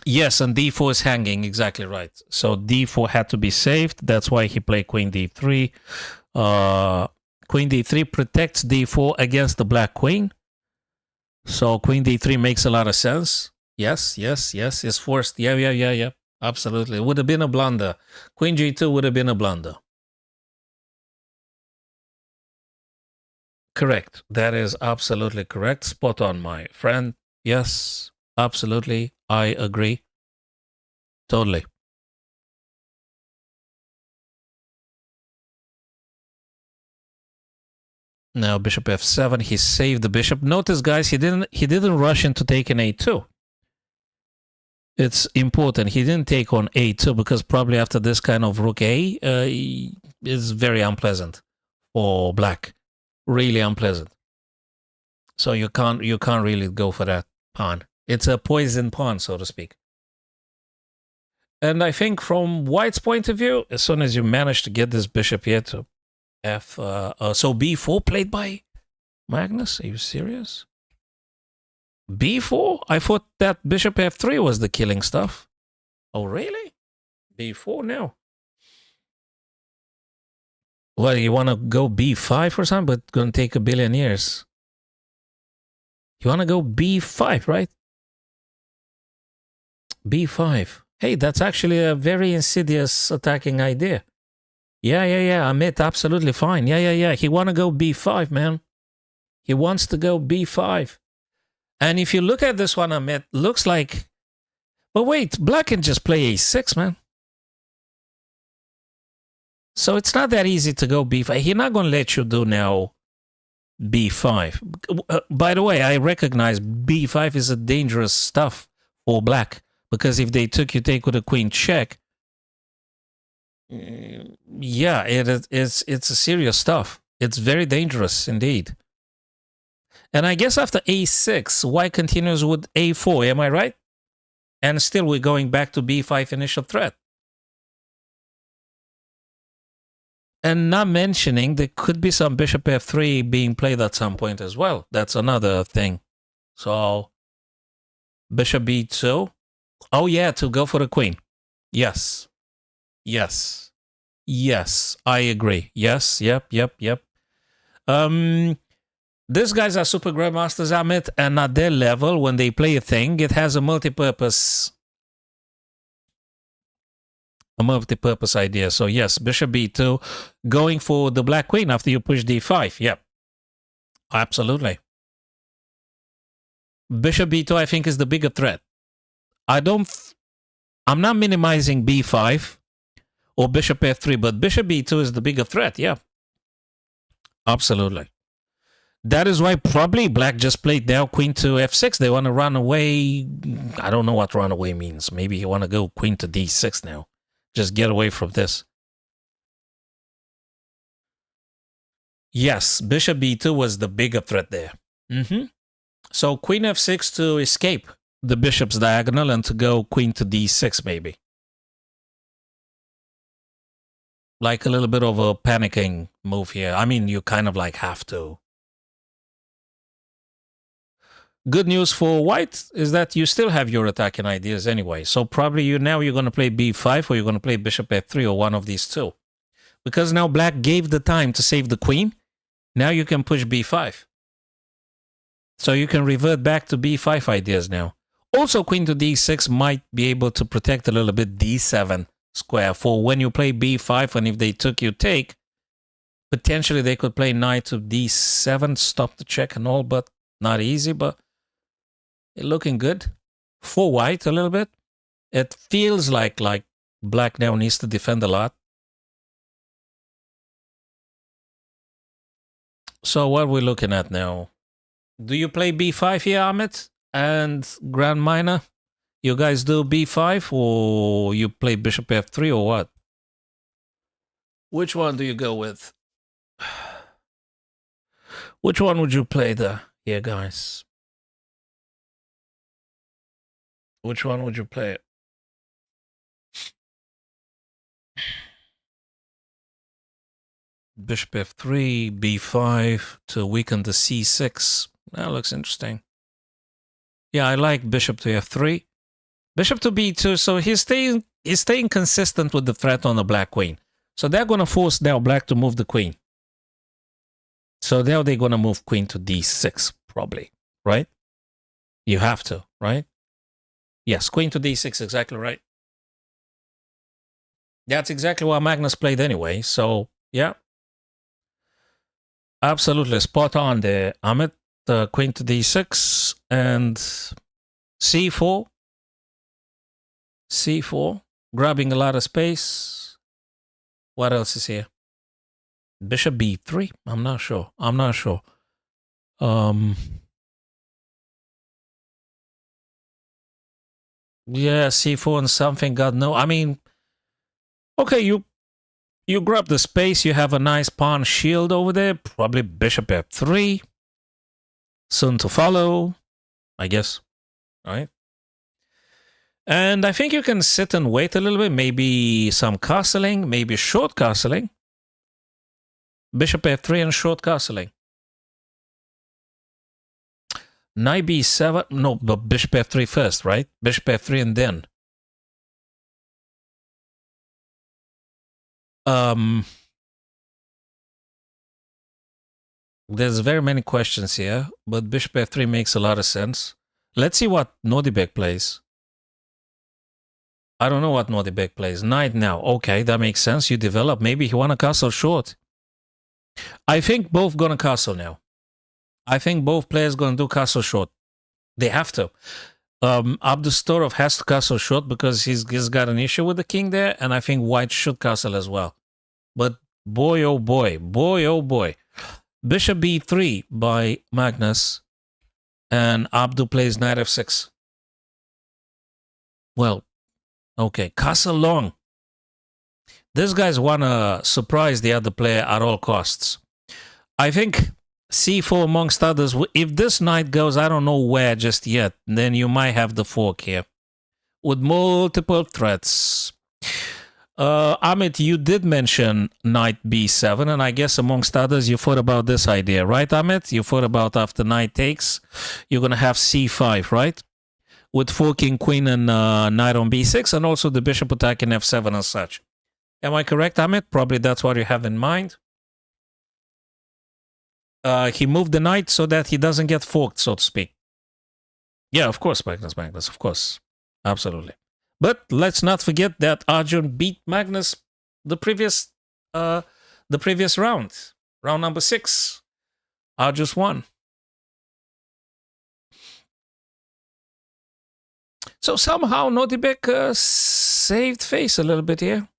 Yes, and d4 is hanging, exactly right. So d4 had to be saved. That's why he played queen d3. Queen d3 protects d4 against the black queen. So queen d3 makes a lot of sense. Yes. It's forced. Yeah. Absolutely. It would have been a blunder. Queen g2 would have been a blunder. Correct. That is absolutely correct. Spot on, my friend. Yes, absolutely. I agree. Totally. Now bishop f7. He saved the bishop. Notice, guys, he didn't rush into taking a2. It's important. He didn't take on a2 because probably after this kind of rook a is very unpleasant for black. Really unpleasant. So you can't really go for that pawn. It's a poison pawn, so to speak. And I think from white's point of view, as soon as you manage to get this bishop here to f, so b4 played by Magnus. Are you serious? b4? I thought that bishop f3 was the killing stuff. Oh, really? b4 now? Well, you want to go b5 or something, but it's going to take a billion years. You want to go b5, right? b5. Hey, that's actually a very insidious attacking idea. Yeah. Amit, absolutely fine. Yeah. He want to go b5, man. He wants to go b5. And if you look at this one, Amit, looks like... But wait, black can just play a6, man. So it's not that easy to go b5. He's not going to let you do now b5. By the way, I recognize b5 is a dangerous stuff for black. Because if they took, you take with a queen check. Yeah, it's a serious stuff. It's very dangerous indeed. And I guess after a6, white continues with a4. Am I right? And still we're going back to b5 initial threat. And not mentioning there could be some bishop f3 being played at some point as well. That's another thing. So bishop b2. Oh yeah, to go for the queen. Yes, I agree. Yes, yep. These guys are super grandmasters, Amit, and at their level, when they play a thing, it has a multi-purpose idea. So yes, bishop b2, going for the black queen after you push d5. Yep, absolutely. Bishop b2, I think, is the bigger threat. I'm not minimizing b5 or bishop f3, but bishop b2 is the bigger threat. Yeah, absolutely. That is why probably black just played now queen to f6. They want to run away. I don't know what run away means. Maybe you want to go queen to d6 now. Just get away from this. Yes, bishop b2 was the bigger threat there. So queen f6 to escape the bishop's diagonal and to go queen to d6 maybe. Like a little bit of a panicking move here. I mean, you kind of like have to. Good news for white is that you still have your attacking ideas anyway. So probably you're going to play b5 or you're going to play bishop f3 or one of these two. Because now black gave the time to save the queen. Now you can push b5. So you can revert back to b5 ideas now. Also, queen to d6 might be able to protect a little bit d7 square for when you play b5, and if they took, you take. Potentially they could play knight to d7, stop the check and all, but not easy. But looking good for white a little bit. It feels like black now needs to defend a lot. So what are we looking at now? Do you play b5 here, Amit and Grand Minor? You guys do b5 or you play bishop f3 or what? Which one do you go with? Which one would you play there, here, guys? Which one would you play? Bishop f3, b5 to weaken the c6. That looks interesting. Yeah, I like bishop to f3. Bishop to b2, so he's staying consistent with the threat on the black queen. So they're going to force now black to move the queen. So now they're going to move queen to d6, probably, right? You have to, right? Yes, queen to d6, exactly right. That's exactly what Magnus played anyway, so yeah. Absolutely spot on there, Amit. Queen to d6 and c4. c4, grabbing a lot of space. What else is here? Bishop b3? I'm not sure. Yeah, c4 and something, God no. I mean, okay, you grab the space, you have a nice pawn shield over there, probably bishop f3. Soon to follow, I guess, right? And I think you can sit and wait a little bit, maybe some castling, maybe short castling. Bishop f3 and short castling. Knight b7, no, but bishop f3 first, right? Bishop f3 and then. There's very many questions here, but bishop f3 makes a lot of sense. Let's see what Nordibek plays. I don't know what Nordibek plays. Knight now. Okay, that makes sense. You develop. Maybe he want to castle short. I think both gonna castle now. I think both players gonna do castle short. They have to. Abdustorov has to castle short because he's got an issue with the king there, and I think white should castle as well. But boy, oh boy, boy, oh boy. Bishop b3 by Magnus, and Abdu plays knight f6. Well, okay, castle long. These guys want to surprise the other player at all costs. I think c4 amongst others, if this knight goes I don't know where just yet, then you might have the fork here with multiple threats. Amit, you did mention knight b7, and I guess amongst others you thought about this idea, right, Amit? You thought about after knight takes, you're going to have c5, right? With forking queen and knight on b6, and also the bishop attacking f7 and such. Am I correct, Amit? Probably that's what you have in mind. He moved the knight so that he doesn't get forked, so to speak. Yeah, of course, Magnus, of course. Absolutely. But let's not forget that Arjun beat Magnus the previous round. Round number 6. Arjun won. So somehow Nordibek saved face a little bit here.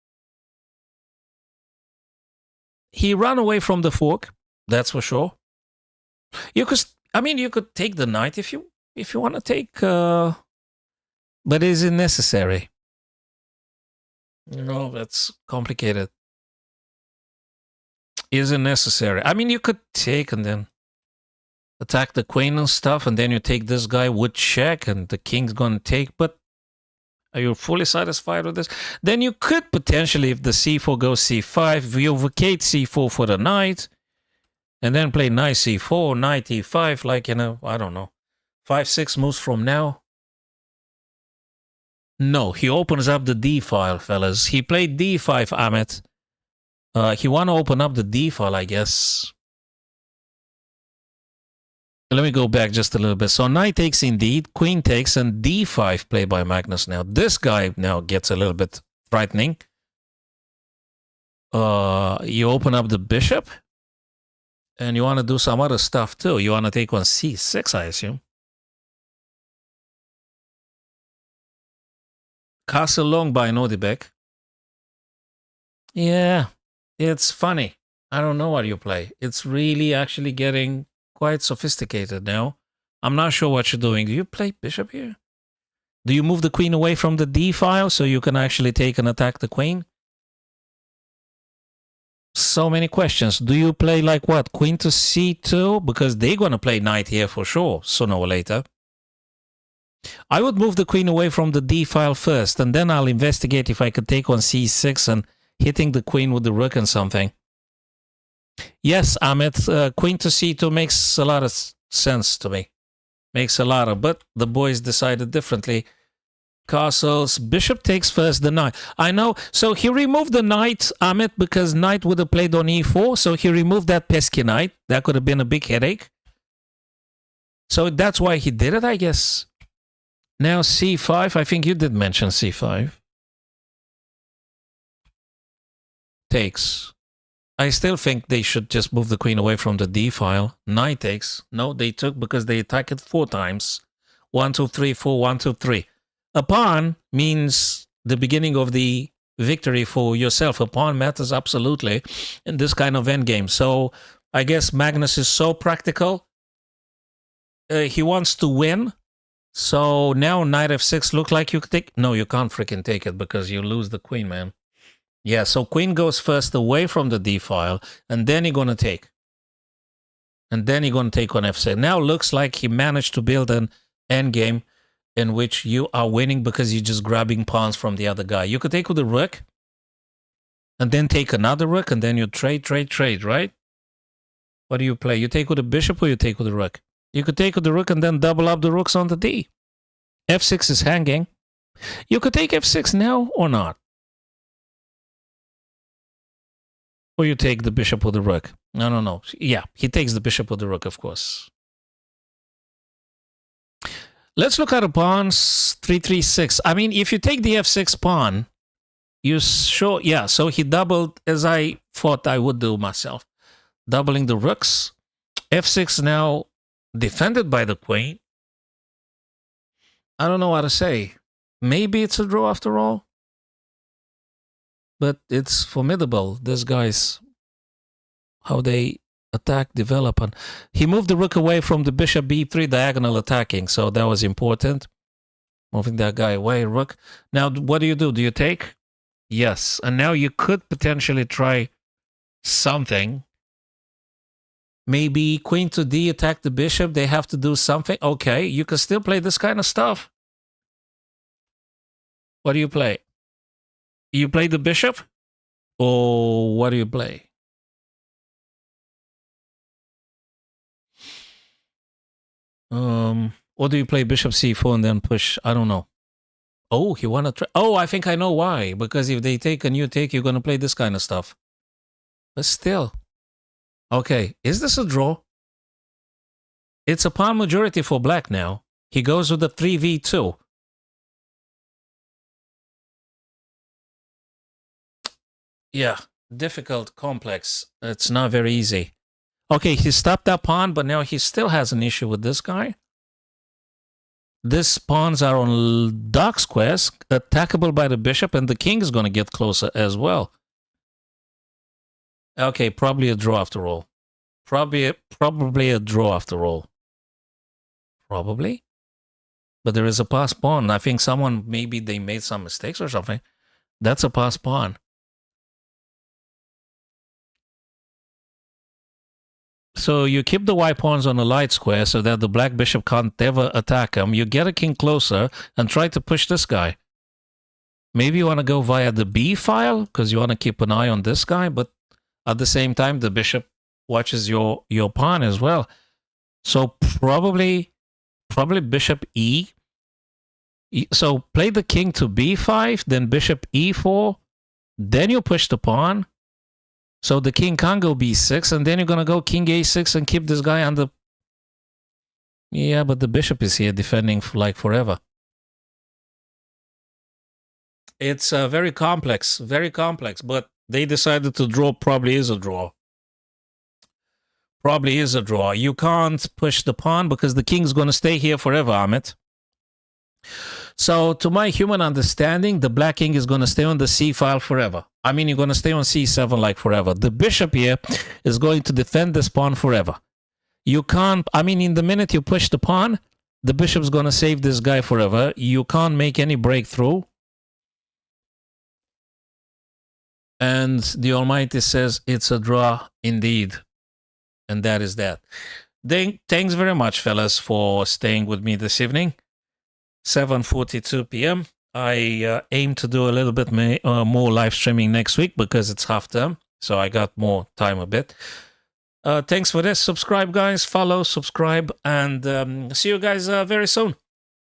He ran away from the fork, that's for sure. You could take the knight if you want to take, but is it necessary? No, that's complicated. Is it necessary? I mean, you could take and then attack the queen and stuff, and then you take this guy with check, and the king's gonna take, but are you fully satisfied with this? Then you could potentially, if the c4 goes c5, you vacate c4 for the knight, and then play knight c4, knight e5, like, you know, I don't know, 5-6 moves from now. No, he opens up the d file, fellas. He played d5, Amit. He want to open up the d file, I guess. Let me go back just a little bit. So knight takes indeed, queen takes, and d5 played by Magnus now. This guy now gets a little bit frightening. You open up the bishop, and you want to do some other stuff too. You want to take on c6, I assume. Castle long by Nodibek. Yeah, it's funny. I don't know what you play. It's really actually getting quite sophisticated now. I'm not sure what you're doing. Do you play bishop here? Do you move the queen away from the d file so you can actually take and attack the queen? So many questions. Do you play like what? Queen to c2? Because they're going to play knight here for sure, sooner or later. I would move the queen away from the d file first, and then I'll investigate if I could take on c6 and hitting the queen with the rook and something. Yes, Amit, queen to c2 makes a lot of sense to me. Makes a lot of, but the boys decided differently. Castles, bishop takes first the knight. I know, so he removed the knight, Amit, because knight would have played on e4, so he removed that pesky knight. That could have been a big headache. So that's why he did it, I guess. Now c5, I think you did mention c5. Takes. I still think they should just move the queen away from the d file. Knight takes. No, they took because they attack it 4 times. 1, 2, 3, 4, 1, 2, 3. A pawn means the beginning of the victory for yourself. A pawn matters absolutely in this kind of endgame. So I guess Magnus is so practical. He wants to win. So now knight f6 look like you could take. No, you can't freaking take it because you lose the queen, man. Yeah, so queen goes first away from the d file, and then you're going to take. And then you're going to take on f6. Now looks like he managed to build an endgame in which you are winning because you're just grabbing pawns from the other guy. You could take with the rook, and then take another rook, and then you trade, right? What do you play? You take with the bishop or you take with the rook? You could take with the rook and then double up the rooks on the d. f6 is hanging. You could take f6 now or not. Or you take the bishop with the rook. No. Yeah, he takes the bishop with the rook, of course. Let's look at the pawns. 3-3-6. I mean, if you take the f6 pawn, you show, yeah, so he doubled as I thought I would do myself. Doubling the rooks. f6 now defended by the queen. I don't know what to say. Maybe it's a draw after all. But it's formidable. These guys, how they attack, develop. And he moved the rook away from the bishop b3 diagonal attacking. So that was important. Moving that guy away, rook. Now, what do? Do you take? Yes. And now you could potentially try something. Maybe queen to d, attack the bishop. They have to do something. Okay, you can still play this kind of stuff. What do you play? You play the bishop? Or what do you play? Or do you play bishop c4 and then push? I don't know. Oh, he wanna try. Oh, I think I know why. Because if they take and you take, you're gonna play this kind of stuff. But still. Okay, is this a draw? It's a pawn majority for black now. He goes with the 3v2. Yeah, difficult, complex. It's not very easy. Okay, he stopped that pawn, but now he still has an issue with this guy. These pawns are on dark squares, attackable by the bishop, and the king is going to get closer as well. Okay, probably a draw after all. Probably a draw after all. Probably. But there is a pass pawn. I think someone, maybe they made some mistakes or something. That's a pass pawn. So you keep the white pawns on the light square so that the black bishop can't ever attack him. You get a king closer and try to push this guy. Maybe you want to go via the b file because you want to keep an eye on this guy, but at the same time, the bishop watches your pawn as well. So probably bishop e. So play the king to b5, then bishop e4, then you push the pawn. So the king can't go b6, and then you're going to go king a6 and keep this guy on the... Yeah, but the bishop is here defending for like forever. It's very complex, but they decided to draw. Probably is a draw. Probably is a draw. You can't push the pawn because the king's going to stay here forever, Amit. So, to my human understanding, the black king is going to stay on the c file forever. I mean, you're going to stay on c7 like forever. The bishop here is going to defend this pawn forever. You can't, I mean, in the minute you push the pawn, the bishop's going to save this guy forever. You can't make any breakthrough. And the Almighty says it's a draw indeed. And that is that. Thanks very much, fellas, for staying with me this evening. 7:42 p.m. I aim to do a little bit more live streaming next week because it's half term. So I got more time a bit. Thanks for this. Subscribe, guys. Follow, subscribe, and see you guys very soon.